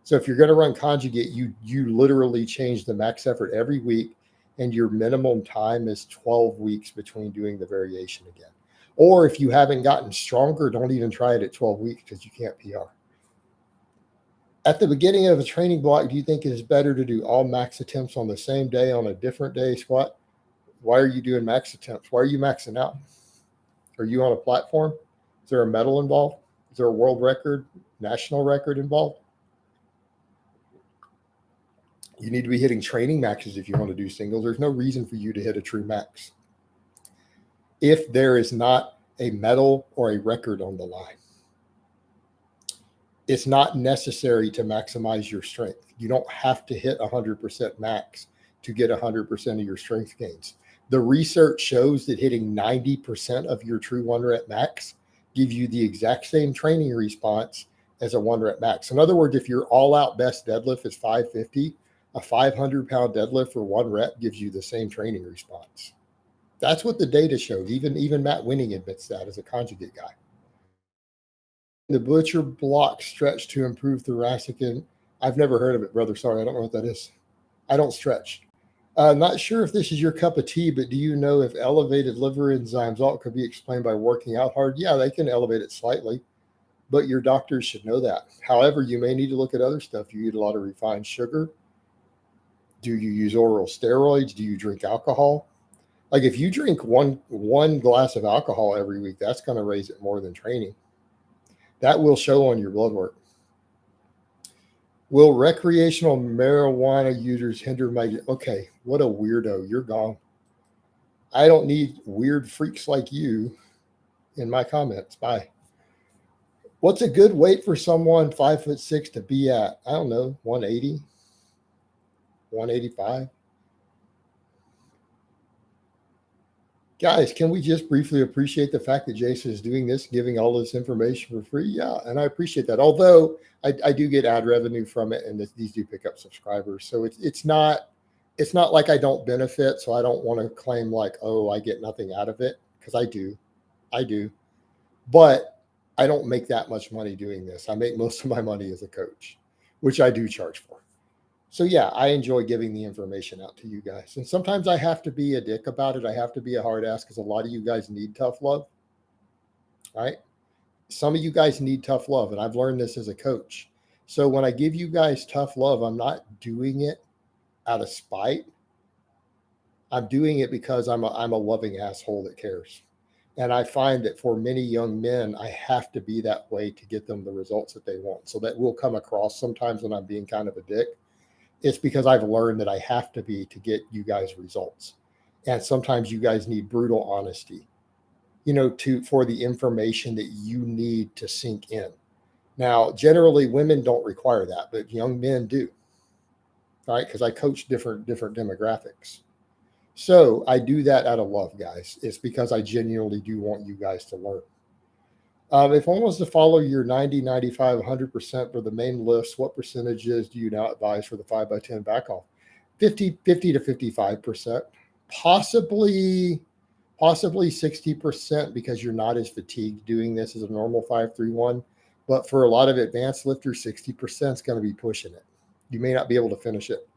So if you're going to run Conjugate, you literally change the max effort every week, and your minimum time is 12 weeks between doing the variation again. Or if you haven't gotten stronger, don't even try it at 12 weeks because you can't PR. At the beginning of a training block, do you think it is better to do all max attempts on the same day on a different day squat? Why are you doing max attempts? Why are you maxing out? Are you on a platform? Is there a medal involved? Is there a world record, national record involved? You need to be hitting training maxes if you want to do singles. There's no reason for you to hit a true max if there is not a medal or a record on the line. It's not necessary to maximize your strength. You don't have to hit 100% max to get 100% of your strength gains. The research shows that hitting 90% of your true 1 rep max gives you the exact same training response as a 1 rep max. In other words, if your all out best deadlift is 550, a 500-pound deadlift for 1 rep gives you the same training response. That's what the data shows. Even Matt Winning admits that as a Conjugate guy. The butcher block stretch to improve thoracic, and I've never heard of it, brother. Sorry, I don't know what that is. I don't stretch. Not sure if this is your cup of tea, but do you know if elevated liver enzymes all could be explained by working out hard? Yeah, they can elevate it slightly, but your doctors should know that. However, you may need to look at other stuff. You eat a lot of refined sugar. Do you use oral steroids? Do you drink alcohol? Like if you drink one glass of alcohol every week, that's going to raise it more than training. That will show on your blood work. Will recreational marijuana users hinder my... Okay, what a weirdo. You're gone. I don't need weird freaks like you in my comments. Bye. What's a good weight for someone 5'6" to be at? I don't know, 180, 185. Guys, can we just briefly appreciate the fact that Jason is doing this, giving all this information for free? Yeah, and I appreciate that. Although I do get ad revenue from it, and these do pick up subscribers, so it's not like I don't benefit. So I don't want to claim like, oh, I get nothing out of it, because I do, but I don't make that much money doing this. I make most of my money as a coach, which I do charge for. So yeah, I enjoy giving the information out to you guys. And sometimes I have to be a dick about it. I have to be a hard ass because a lot of you guys need tough love, right? Some of you guys need tough love. And I've learned this as a coach. So when I give you guys tough love, I'm not doing it out of spite. I'm doing it because I'm a loving asshole that cares. And I find that for many young men, I have to be that way to get them the results that they want. So that will come across sometimes when I'm being kind of a dick. It's because I've learned that I have to be to get you guys results. And sometimes you guys need brutal honesty, for the information that you need to sink in. Now, generally women don't require that, but young men do, right? Because I coach different demographics. So I do that out of love, guys. It's because I genuinely do want you guys to learn. If one was to follow your 90, 95, 100% for the main lifts, what percentages do you now advise for the 5x10 back off? 50 to 55%, possibly 60% because you're not as fatigued doing this as a normal 5-3-1. But for a lot of advanced lifters, 60% is going to be pushing it. You may not be able to finish it.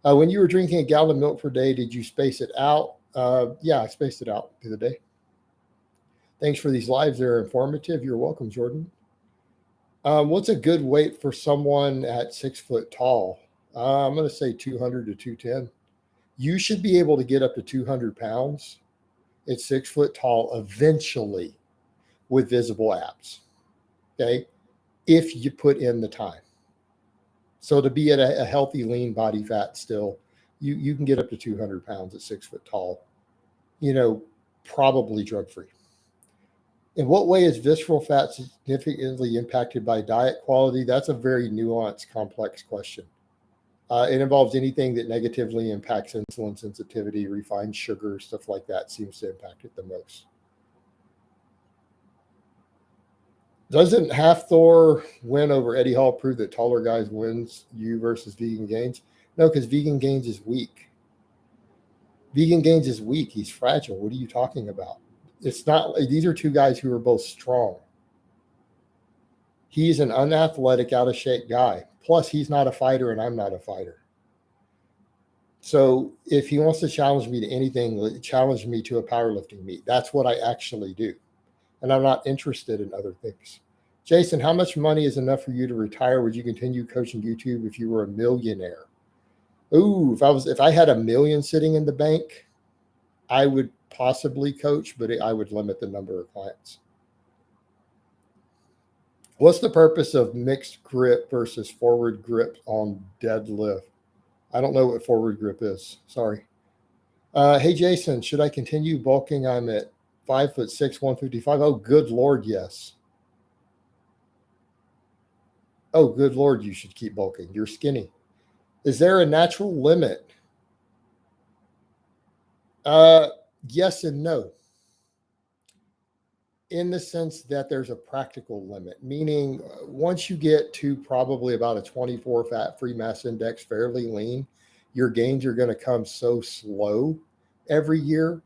When you were drinking a gallon of milk per day, did you space it out? Yeah, I spaced it out through the day. Thanks for these lives. They're informative. You're welcome, Jordan. What's a good weight for someone at 6 foot tall? I'm going to say 200 to 210. You should be able to get up to 200 pounds at 6 foot tall eventually with visible abs. Okay. If you put in the time. So to be at a healthy, lean body fat still, you can get up to 200 pounds at 6 foot tall, probably drug free. In what way is visceral fat significantly impacted by diet quality? That's a very nuanced, complex question. It involves anything that negatively impacts insulin sensitivity, refined sugar, stuff like that seems to impact it the most. Doesn't Half Thor win over Eddie Hall prove that taller guys wins you versus vegan gains? No, because Vegan Gains is weak. Vegan Gains is weak. He's fragile. What are you talking about? It's not, these are two guys who are both strong. He's an unathletic, out of shape guy. Plus, he's not a fighter and I'm not a fighter. So if he wants to challenge me to anything, challenge me to a powerlifting meet. That's what I actually do. And I'm not interested in other things. Jason, how much money is enough for you to retire? Would you continue coaching YouTube if you were a millionaire? Ooh, if I had $1 million sitting in the bank, I would possibly coach, but I would limit the number of clients. What's the purpose of mixed grip versus forward grip on deadlift? I don't know what forward grip is. Sorry. Hey, Jason, should I continue bulking? I'm at 5'6", 155. Oh, good Lord, yes. Oh, good Lord, you should keep bulking. You're skinny. Is there a natural limit? Yes and no. In the sense that there's a practical limit, meaning once you get to probably about a 24 fat-free mass index, fairly lean, your gains are going to come so slow every year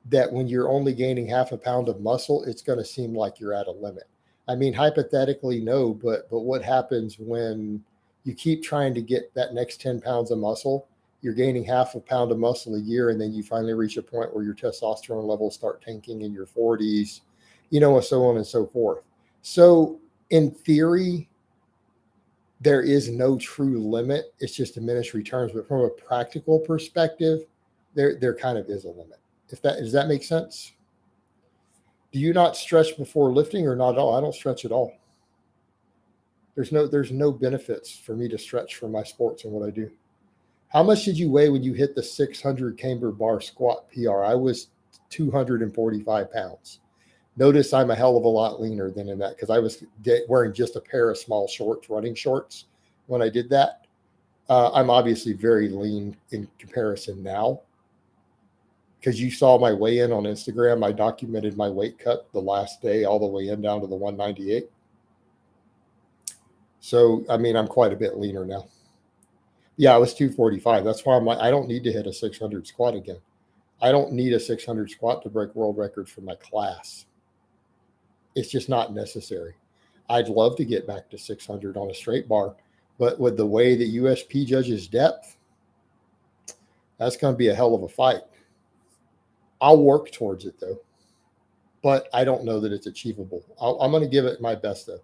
that when you're only gaining half a pound of muscle, it's going to seem like you're at a limit. I mean, hypothetically, no, but what happens when you keep trying to get that next 10 pounds of muscle? You're gaining half a pound of muscle a year, and then you finally reach a point where your testosterone levels start tanking in your 40s, and so on and so forth. So in theory, there is no true limit. It's just diminished returns. But from a practical perspective, there kind of is a limit. Does that make sense? Do you not stretch before lifting or not at all? I don't stretch at all. There's no benefits for me to stretch for my sports and what I do. How much did you weigh when you hit the 600 camber bar squat PR? I was 245 pounds. Notice I'm a hell of a lot leaner than in that because I was wearing just a pair of small shorts, running shorts, when I did that. I'm obviously very lean in comparison now. Because you saw my weigh-in on Instagram, I documented my weight cut the last day all the way in down to the 198. So, I mean, I'm quite a bit leaner now. Yeah, I was 245. That's why I'm like, I don't need to hit a 600 squat again. I don't need a 600 squat to break world records for my class. It's just not necessary. I'd love to get back to 600 on a straight bar, but with the way that USP judges depth, that's going to be a hell of a fight. I'll work towards it though, but I don't know that it's achievable. I'm going to give it my best though.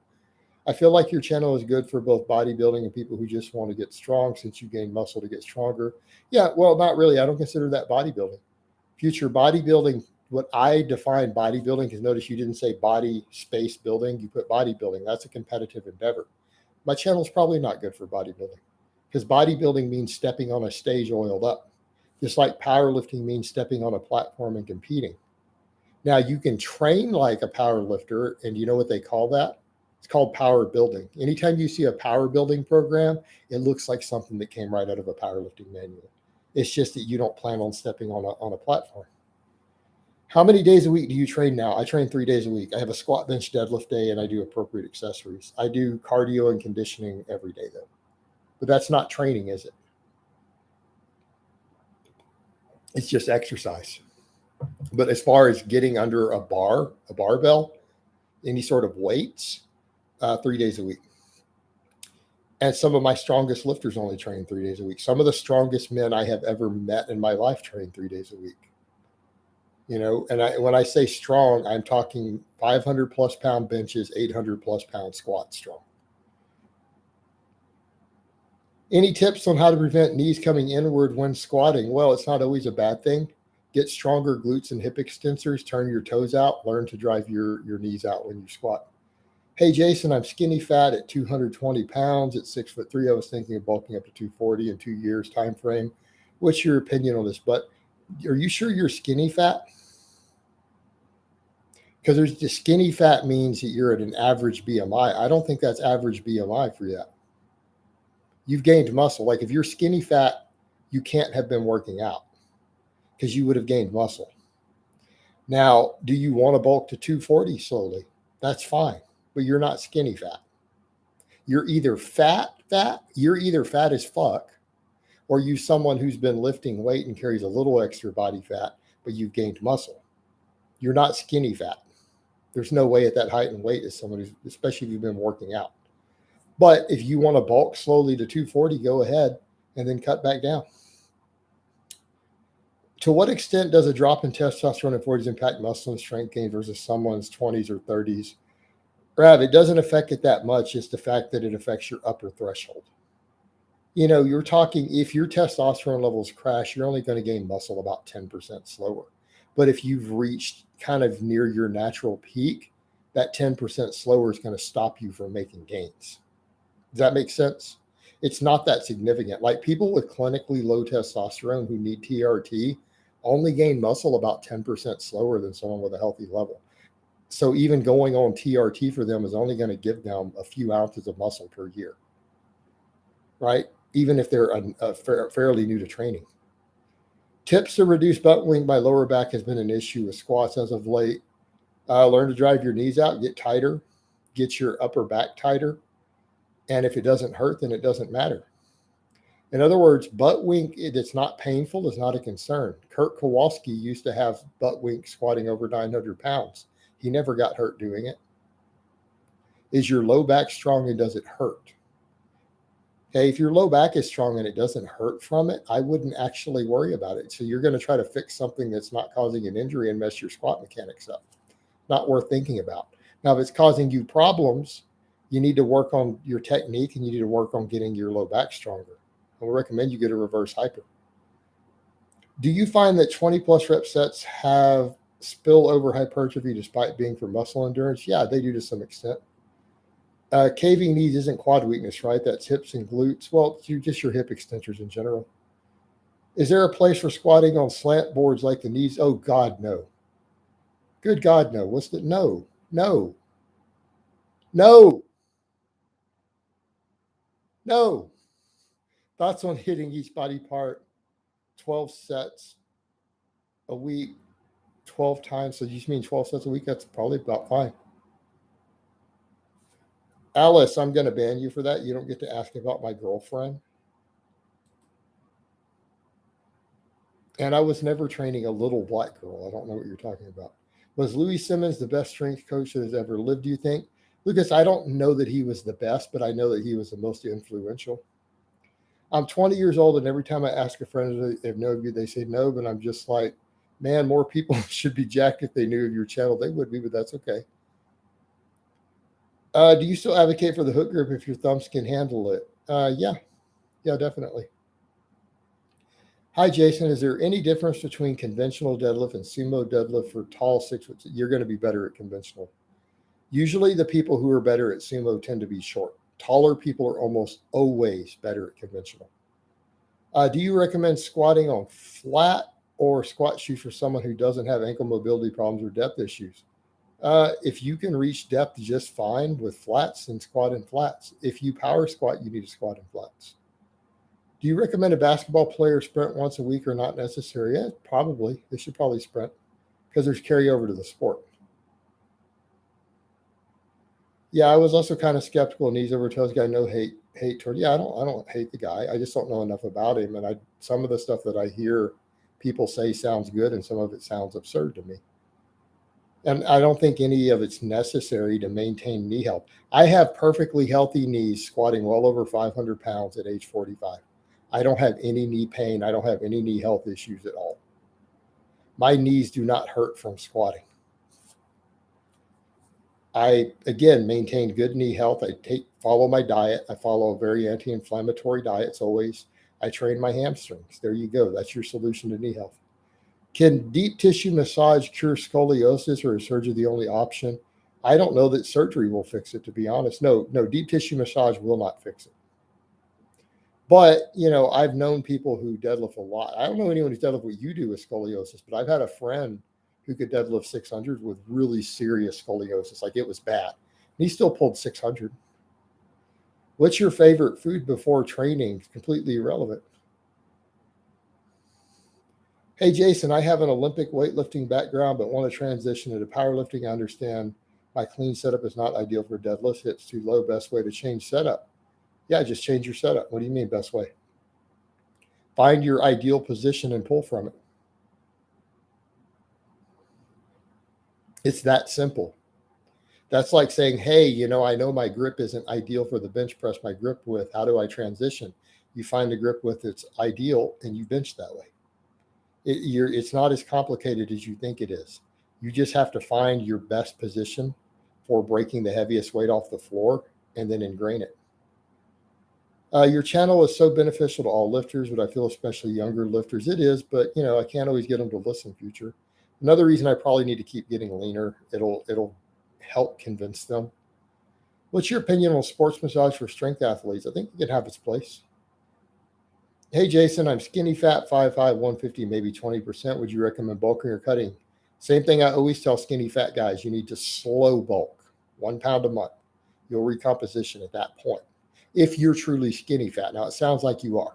I feel like your channel is good for both bodybuilding and people who just want to get strong since you gain muscle to get stronger. Yeah, well, not really. I don't consider that bodybuilding. Future bodybuilding, what I define bodybuilding, because notice you didn't say body space building, you put bodybuilding. That's a competitive endeavor. My channel is probably not good for bodybuilding because bodybuilding means stepping on a stage oiled up. Just like powerlifting means stepping on a platform and competing. Now you can train like a power lifter, and you know what they call that? It's called power building. Anytime you see a power building program, it looks like something that came right out of a powerlifting manual. It's just that you don't plan on stepping on a platform. How many days a week do you train now? I train 3 days a week. I have a squat, bench, deadlift day, and I do appropriate accessories. I do cardio and conditioning every day though. But that's not training, is it? It's just exercise. But as far as getting under a barbell, any sort of weights, 3 days a week. And some of my strongest lifters only train 3 days a week. Some of the strongest men I have ever met in my life train 3 days a week. And when I say strong, I'm talking 500 plus pound benches, 800 plus pound squats strong. Any tips on how to prevent knees coming inward when squatting? Well, it's not always a bad thing. Get stronger glutes and hip extensors, turn your toes out, learn to drive your knees out when you squat. Hey, Jason, I'm skinny fat at 220 pounds at 6'3". I was thinking of bulking up to 240 in 2 years time frame. What's your opinion on this? But are you sure you're skinny fat? Because there's the skinny fat means that you're at an average BMI. I don't think that's average BMI for you. You've gained muscle. Like if you're skinny fat, you can't have been working out because you would have gained muscle. Now, do you want to bulk to 240 slowly? That's fine, but you're not skinny fat. You're either fat, you're either fat as fuck, Or you someone who's been lifting weight and carries a little extra body fat, but you've gained muscle. You're not skinny fat. There's no way at that height and weight as someone who's, especially if you've been working out. But if you want to bulk slowly to 240, go ahead and then cut back down. To what extent does a drop in testosterone in 40s impact muscle and strength gain versus someone's 20s or 30s? Rav, it doesn't affect it that much. It's the fact that it affects your upper threshold. You know, you're talking, if your testosterone levels crash, you're only going to gain muscle about 10% slower. But if you've reached kind of near your natural peak, that 10% slower is going to stop you from making gains. Does that make sense? It's not that significant. Like people with clinically low testosterone who need TRT only gain muscle about 10% slower than someone with a healthy level. So even going on TRT for them is only going to give them a few ounces of muscle per year, right? Even if they're fairly new to training. Tips to reduce butt wing by lower back has been an issue with squats as of late. Learn to drive your knees out, get tighter, get your upper back tighter. And if it doesn't hurt, then it doesn't matter. In other words, butt wink, it's not painful, is not a concern. Kurt Kowalski used to have butt wink squatting over 900 pounds. He never got hurt doing it. Is your low back strong and does it hurt? Okay, if your low back is strong and it doesn't hurt from it, I wouldn't actually worry about it. So you're going to try to fix something that's not causing an injury and mess your squat mechanics up. Not worth thinking about. Now, if it's causing you problems, you need to work on your technique and you need to work on getting your low back stronger. I would recommend you get a reverse hyper. Do you find that 20 plus rep sets have spillover hypertrophy despite being for muscle endurance? Yeah, they do to some extent. Caving knees isn't quad weakness, right? That's hips and glutes. Well, just your hip extensors in general. Is there a place for squatting on slant boards like the knees? Oh, God, no. Good God, no. What's the no? No. Thoughts on hitting each body part 12 sets a week, 12 times. So you just mean 12 sets a week? That's probably about fine. Alice, I'm going to ban you for that. You don't get to ask about my girlfriend. And I was never training a little black girl. I don't know what you're talking about. Was Louie Simmons the best strength coach that has ever lived, do you think? Lucas, I don't know that he was the best, but I know that he was the most influential. I'm 20 years old, and every time I ask a friend if they know of you, they say no, but I'm just like, man, more people should be jacked if they knew of your channel. They would be, but that's okay. Do you still advocate for the hook grip if your thumbs can handle it? Yeah, definitely. Hi, Jason. Is there any difference between conventional deadlift and sumo deadlift for tall 6 foot? You're going to be better at conventional. Usually the people who are better at sumo tend to be short. Taller people are almost always better at conventional. Do you recommend squatting on flat or squat shoes for someone who doesn't have ankle mobility problems or depth issues? If you can reach depth just fine with flats, then squat in flats. If you power squat, you need to squat in flats. Do you recommend a basketball player sprint once a week or not necessary? Yeah, probably. They should probably sprint because there's carryover to the sport. Yeah, I was also kind of skeptical. Knees over toes guy, no hate toward. Yeah, I don't hate the guy. I just don't know enough about him. And some of the stuff that I hear people say sounds good, and some of it sounds absurd to me. And I don't think any of it's necessary to maintain knee health. I have perfectly healthy knees squatting well over 500 pounds at age 45. I don't have any knee pain. I don't have any knee health issues at all. My knees do not hurt from squatting. I, again, maintain good knee health. Follow my diet. I follow a very anti-inflammatory diet. It's always, I train my hamstrings. There you go. That's your solution to knee health. Can deep tissue massage cure scoliosis, or is surgery the only option? I don't know that surgery will fix it, to be honest. No, deep tissue massage will not fix it. But, I've known people who deadlift a lot. I don't know anyone who's deadlift what you do with scoliosis, but I've had a friend who could deadlift 600 with really serious scoliosis. Like it was bad. And he still pulled 600. What's your favorite food before training? It's completely irrelevant. Hey, Jason, I have an Olympic weightlifting background, but want to transition into powerlifting. I understand my clean setup is not ideal for deadlifts. Hips too low. Best way to change setup? Yeah, just change your setup. What do you mean best way? Find your ideal position and pull from it. It's that simple. That's like saying, hey, I know my grip isn't ideal for the bench press, my grip width. How do I transition? You find a grip width that's ideal and you bench that way. It's not as complicated as you think it is. You just have to find your best position for breaking the heaviest weight off the floor and then ingrain it. Your channel is so beneficial to all lifters, but I feel especially younger lifters. It is, but I can't always get them to listen. Future. Another reason I probably need to keep getting leaner. It'll help convince them. What's your opinion on sports massage for strength athletes? I think it can have its place. Hey, Jason, I'm skinny fat, 5'5", 150, maybe 20%. Would you recommend bulking or cutting? Same thing I always tell skinny fat guys. You need to slow bulk, 1 pound a month. You'll recomposition at that point if you're truly skinny fat. Now, it sounds like you are.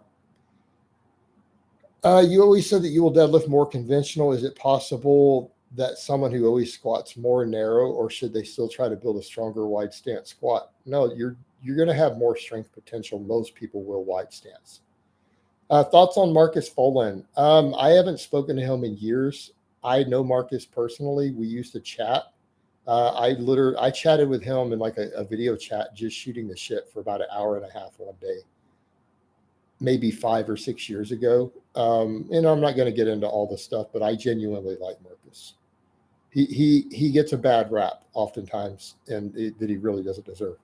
You always said that you will deadlift more conventional. Is it possible that someone who always squats more narrow, or should they still try to build a stronger wide stance squat? No, you're going to have more strength potential. Most people will wide stance. Thoughts on Marcus Folan? I haven't spoken to him in years. I know Marcus personally. We used to chat. I chatted with him in like a video chat, just shooting the shit for about an hour and a half one day, maybe 5 or 6 years ago. And I'm not going to get into all the stuff, but I genuinely like Marcus. He gets a bad rap oftentimes, and that he really doesn't deserve.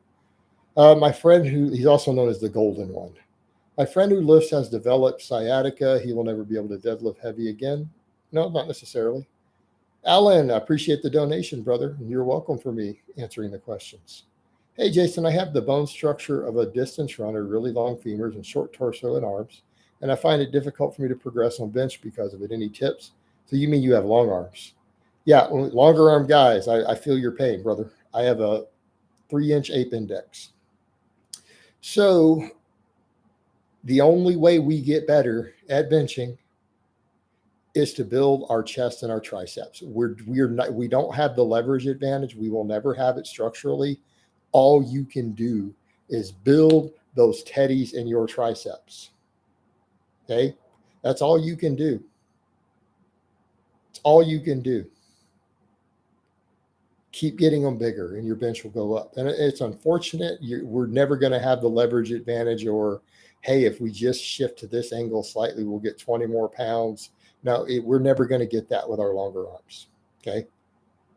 My friend, he's also known as the Golden One. My friend who lifts has developed sciatica. He will never be able to deadlift heavy again. No, not necessarily. Alan, I appreciate the donation, brother. And you're welcome for me answering the questions. Hey, Jason, I have the bone structure of a distance runner, really long femurs and short torso and arms, and I find it difficult for me to progress on bench because of it. Any tips? So you mean you have long arms? Yeah, longer arm guys, I feel your pain, brother. I have a 3-inch ape index. So the only way we get better at benching is to build our chest and our triceps. We don't have the leverage advantage. We will never have it structurally. All you can do is build those teddies in your triceps. Okay? That's all you can do. It's all you can do. Keep getting them bigger and your bench will go up. And it's unfortunate. We're never going to have the leverage advantage, or, hey, if we just shift to this angle slightly, we'll get 20 more pounds. No, we're never going to get that with our longer arms. Okay?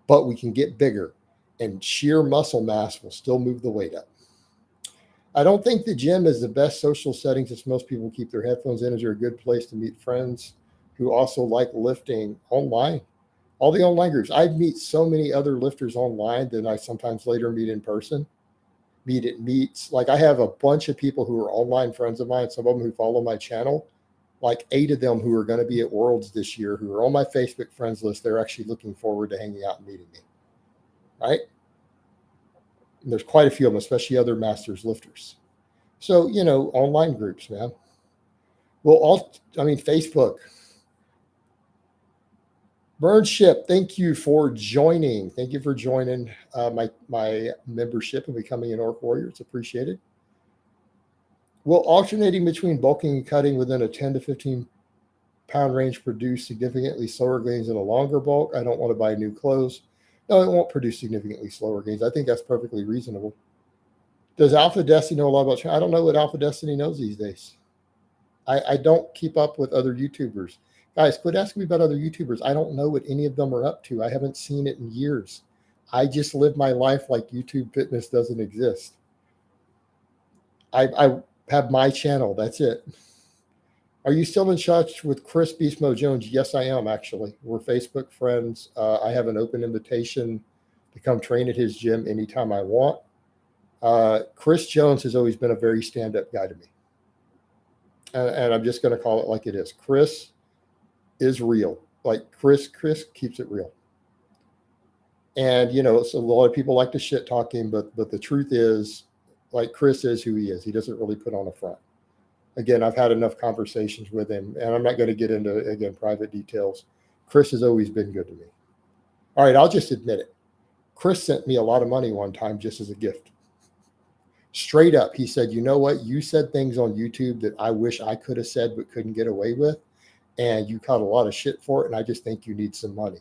But we can get bigger, and sheer muscle mass will still move the weight up. I don't think the gym is the best social setting since most people keep their headphones in. Is there a good place to meet friends who also like lifting online? All the online groups. I meet so many other lifters online than I sometimes later meet in person. Meet at meets. Like I have a bunch of people who are online friends of mine, some of them who follow my channel, like 8 of them who are going to be at Worlds this year, who are on my Facebook friends list. They're actually looking forward to hanging out and meeting me. Right? And there's quite a few of them, especially other masters lifters. So, online groups, man. Well, Facebook. Burnship, thank you for joining. Thank you for joining my membership and becoming an Orc Warrior. It's appreciated. Will alternating between bulking and cutting within a 10 to 15 pound range produce significantly slower gains in a longer bulk? I don't want to buy new clothes. No, it won't produce significantly slower gains. I think that's perfectly reasonable. Does Alpha Destiny know a lot about? I don't know what Alpha Destiny knows these days. I don't keep up with other YouTubers. Guys, quit asking me about other YouTubers. I don't know what any of them are up to. I haven't seen it in years. I just live my life like YouTube fitness doesn't exist. I have my channel. That's it. Are you still in touch with Chris Beastmo Jones? Yes, I am, actually. We're Facebook friends. I have an open invitation to come train at his gym anytime I want. Chris Jones has always been a very stand-up guy to me. And I'm just going to call it like it is. Chris is real. Like Chris keeps it real. And, so a lot of people like to shit talk him, but the truth is, like, Chris is who he is. He doesn't really put on a front. Again, I've had enough conversations with him, and I'm not going to get into, again, private details. Chris has always been good to me. All right, I'll just admit it. Chris sent me a lot of money one time just as a gift. Straight up, he said, you know what? You said things on YouTube that I wish I could have said but couldn't get away with. And you caught a lot of shit for it. And I just think you need some money.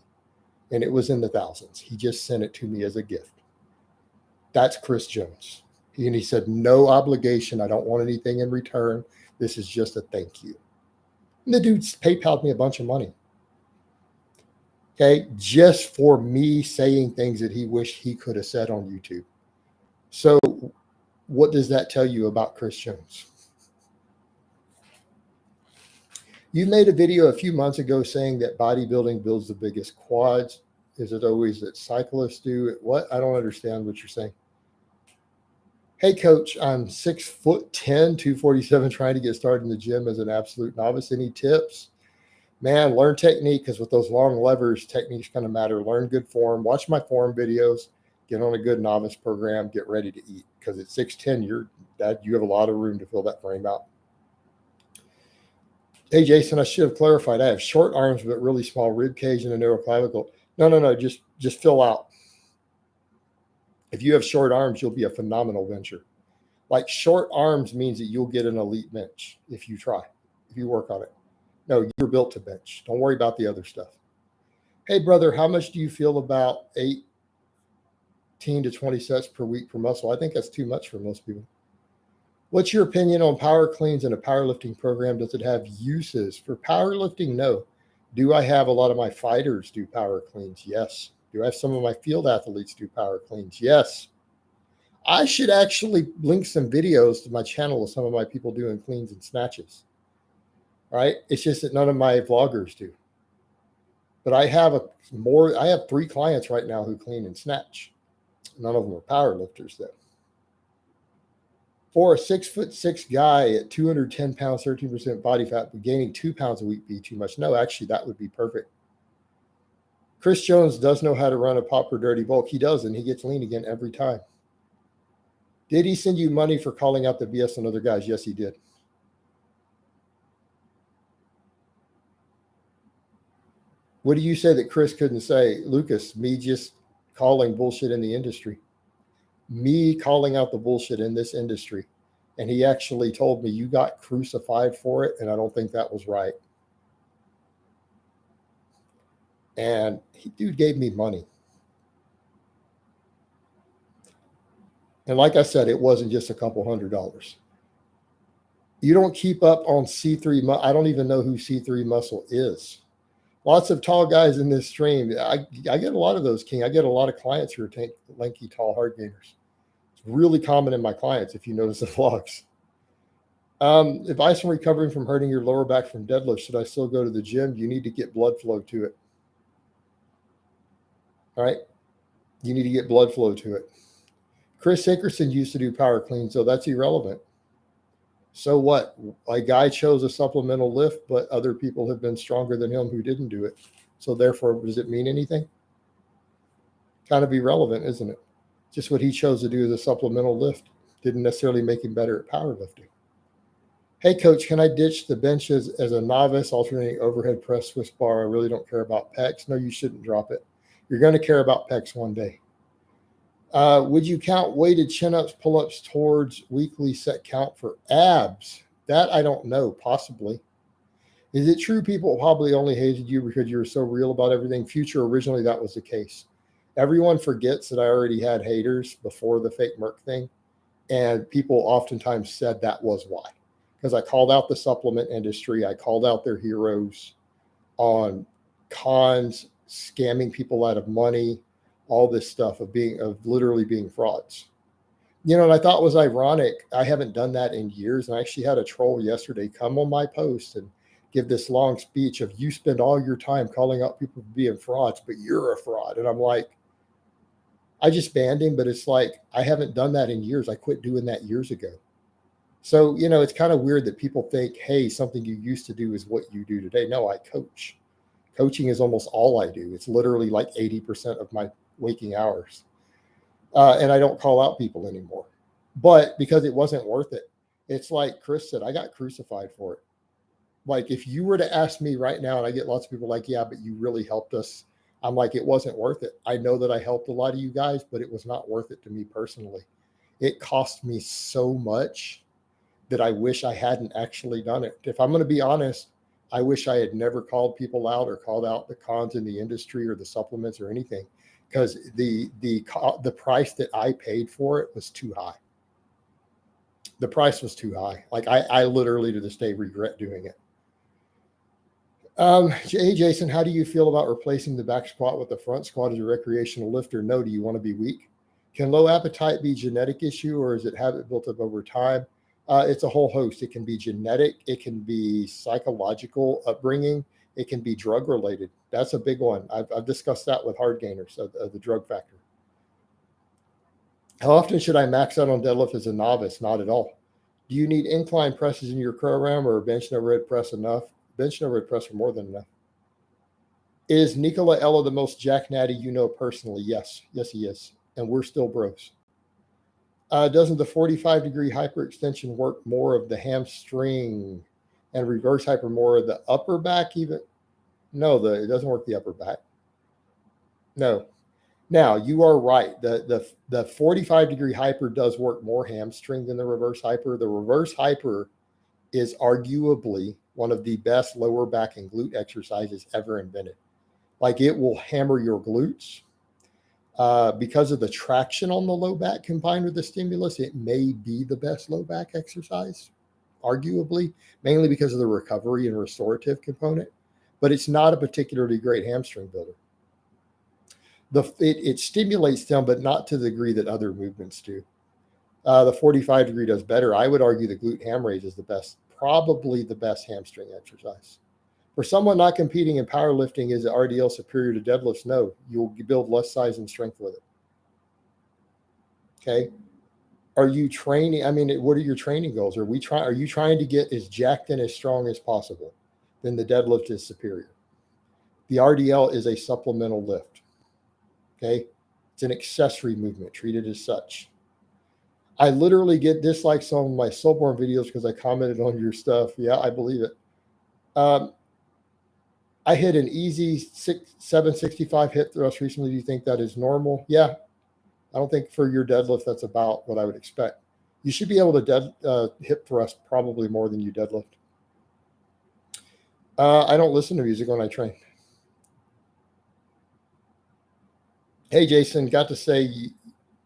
And it was in the thousands. He just sent it to me as a gift. That's Chris Jones. And he said, no obligation. I don't want anything in return. This is just a thank you. And the dude's PayPal'd me a bunch of money. Okay. Just for me saying things that he wished he could have said on YouTube. So what does that tell you about Chris Jones? You made a video a few months ago saying that bodybuilding builds the biggest quads. Is it always that cyclists do it? What? I don't understand what you're saying. Hey, coach, I'm 6'10", 247, trying to get started in the gym as an absolute novice. Any tips? Man, learn technique, because with those long levers, technique's going to matter. Learn good form. Watch my form videos. Get on a good novice program. Get ready to eat, because at 6'10", you have a lot of room to fill that frame out. Hey, Jason, I should have clarified. I have short arms, but really small rib cage and a narrow clavicle. No. Just fill out. If you have short arms, you'll be a phenomenal bencher. Like, short arms means that you'll get an elite bench if you try, if you work on it. No, you're built to bench. Don't worry about the other stuff. Hey, brother, how much do you feel about 18 to 20 sets per week per muscle? I think that's too much for most people. What's your opinion on power cleans in a powerlifting program? Does it have uses? For powerlifting, no. Do I have a lot of my fighters do power cleans? Yes. Do I have some of my field athletes do power cleans? Yes. I should actually link some videos to my channel of some of my people doing cleans and snatches. Right? It's just that none of my vloggers do. But I have 3 clients right now who clean and snatch. None of them are powerlifters though. For a 6'6" guy at 210 pounds, 13% body fat, but gaining 2 pounds a week be too much? No, actually, that would be perfect. Chris Jones does know how to run a pop or dirty bulk. He does, and he gets lean again every time. Did he send you money for calling out the BS on other guys? Yes, he did. What do you say that Chris couldn't say? Lucas, me just calling bullshit in the industry. Me calling out the bullshit in this industry. And he actually told me, you got crucified for it, and I don't think that was right. And dude gave me money. And like I said, it wasn't just a couple $100s. You don't keep up on C3. I don't even know who C3 Muscle is. Lots of tall guys in this stream. I get a lot of those, King. I get a lot of clients who are lanky, tall, hard gainers. It's really common in my clients, if you notice the vlogs. Advice on recovering from hurting your lower back from deadlift. Should I still go to the gym? You need to get blood flow to it. All right? You need to get blood flow to it. Chris Hickerson used to do power clean, so that's irrelevant. So what? A guy chose a supplemental lift, but other people have been stronger than him who didn't do it. So therefore, does it mean anything? Kind of irrelevant, isn't it? Just what he chose to do as a supplemental lift didn't necessarily make him better at powerlifting. Hey, coach, can I ditch the benches as a novice, alternating overhead press, Swiss bar? I really don't care about pecs. No, you shouldn't drop it. You're going to care about pecs one day. Would you count weighted chin-ups, pull-ups towards weekly set count for abs? That I don't know, possibly. Is it true people probably only hated you because you were so real about everything? Future, originally that was the case. Everyone forgets that I already had haters before the fake Merc thing, and people oftentimes said that was why. Because I called out the supplement industry. I called out their heroes on cons, scamming people out of money, all this stuff of literally being frauds. And I thought it was ironic. I haven't done that in years. And I actually had a troll yesterday come on my post and give this long speech of, you spend all your time calling out people for being frauds, but you're a fraud. And I'm like, I just banned him, but it's like, I haven't done that in years. I quit doing that years ago. So, it's kind of weird that people think, hey, something you used to do is what you do today. No, I coach. Coaching is almost all I do. It's literally like 80% of my waking hours. And I don't call out people anymore. But because it wasn't worth it, it's like Chris said, I got crucified for it. Like, if you were to ask me right now, and I get lots of people like, yeah, but you really helped us. I'm like, it wasn't worth it. I know that I helped a lot of you guys, but it was not worth it to me personally. It cost me so much that I wish I hadn't actually done it. If I'm going to be honest, I wish I had never called people out or called out the cons in the industry or the supplements or anything, because the price that I paid for it was too high. The price was too high. Like I literally to this day regret doing it. Hey Jason, how do you feel about replacing the back squat with the front squat as a recreational lifter? No, do you want to be weak? Can low appetite be a genetic issue, or is it habit built up over time? It's a whole host. It can be genetic, it can be psychological upbringing, it can be drug related. That's a big one. I've discussed that with hard gainers of the drug factor. How often should I max out on deadlift as a novice? Not at all. Do you need incline presses in your program, or bench and overhead press enough? Bench and overhead press are more than enough. Is Nikola Ella the most jack natty you know personally? Yes. Yes, he is. And we're still bros. Doesn't the 45-degree hyperextension work more of the hamstring and reverse hyper more of the upper back even? No, it doesn't work the upper back. No. Now, you are right. The 45-degree hyper does work more hamstring than the reverse hyper. The reverse hyper is arguably one of the best lower back and glute exercises ever invented. Like, it will hammer your glutes. Because of the traction on the low back combined with the stimulus, it may be the best low back exercise, arguably, mainly because of the recovery and restorative component. But it's not a particularly great hamstring builder. It stimulates them, but not to the degree that other movements do. The 45-degree does better. I would argue the glute ham raise is the best, probably the best hamstring exercise. For someone not competing in powerlifting, is RDL superior to deadlifts? No, you'll build less size and strength with it. Okay. Are you training? I mean, what are your training goals? Are you trying to get as jacked and as strong as possible? Then the deadlift is superior. The RDL is a supplemental lift. Okay. It's an accessory movement, treated as such. I literally get dislikes on my Soulborn videos because I commented on your stuff. Yeah, I believe it. I hit an easy 765 hip thrust recently. Do you think that is normal? Yeah. I don't think for your deadlift that's about what I would expect. You should be able to hip thrust probably more than you deadlift. I don't listen to music when I train. Hey, Jason, got to say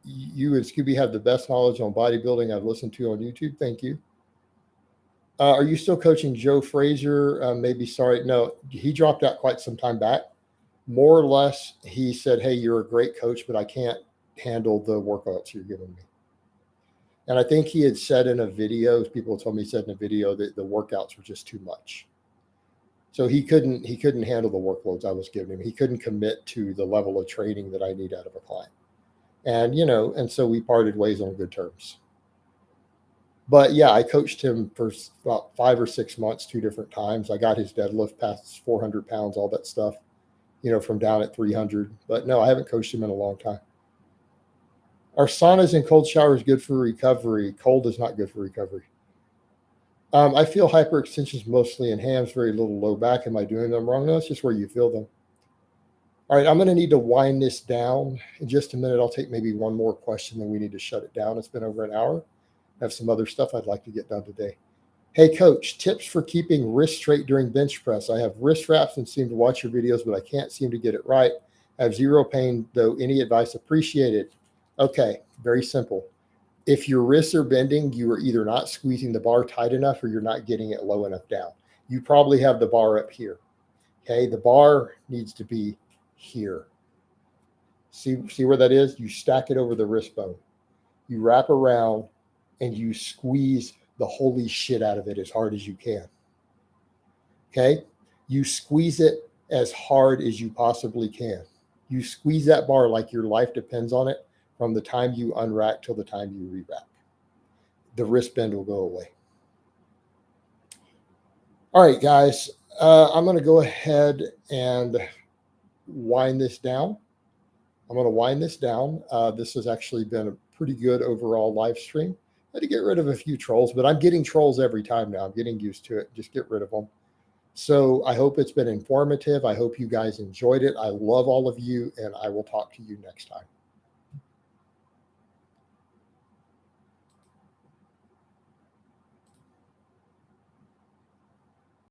you and Scooby have the best knowledge on bodybuilding I've listened to on YouTube. Thank you. Are you still coaching Joe Frazier? Maybe, sorry. No, he dropped out quite some time back. More or less, he said, hey, you're a great coach, but I can't handle the workouts you're giving me. And I think he had said in a video, people told me he said in a video that the workouts were just too much. So he couldn't handle the workloads I was giving him. He couldn't commit to the level of training that I need out of a client. And, and so we parted ways on good terms. But yeah, I coached him for about 5 or 6 months, 2 different times. I got his deadlift past 400 pounds, all that stuff, from down at 300. But no, I haven't coached him in a long time. Are saunas and cold showers good for recovery? Cold is not good for recovery. I feel hyperextensions mostly in hams, very little low back. Am I doing them wrong? No, it's just where you feel them. All right, I'm going to need to wind this down in just a minute. I'll take maybe one more question, then we need to shut it down. It's been over an hour. I have some other stuff I'd like to get done today. Hey, coach, tips for keeping wrist straight during bench press. I have wrist wraps and seem to watch your videos, but I can't seem to get it right. I have zero pain, though. Any advice appreciated? Okay, very simple. If your wrists are bending, you are either not squeezing the bar tight enough or you're not getting it low enough down. You probably have the bar up here. Okay, the bar needs to be here. See where that is? You stack it over the wrist bone. You wrap around and you squeeze the holy shit out of it as hard as you can. Okay? You squeeze it as hard as you possibly can. You squeeze that bar like your life depends on it from the time you unrack till the time you re-rack. The wrist bend will go away. All right, guys. I'm going to go ahead and wind this down. This has actually been a pretty good overall live stream. I had to get rid of a few trolls, but I'm getting trolls every time now. I'm getting used to it. Just get rid of them. So I hope it's been informative. I hope you guys enjoyed it. I love all of you, and I will talk to you next time.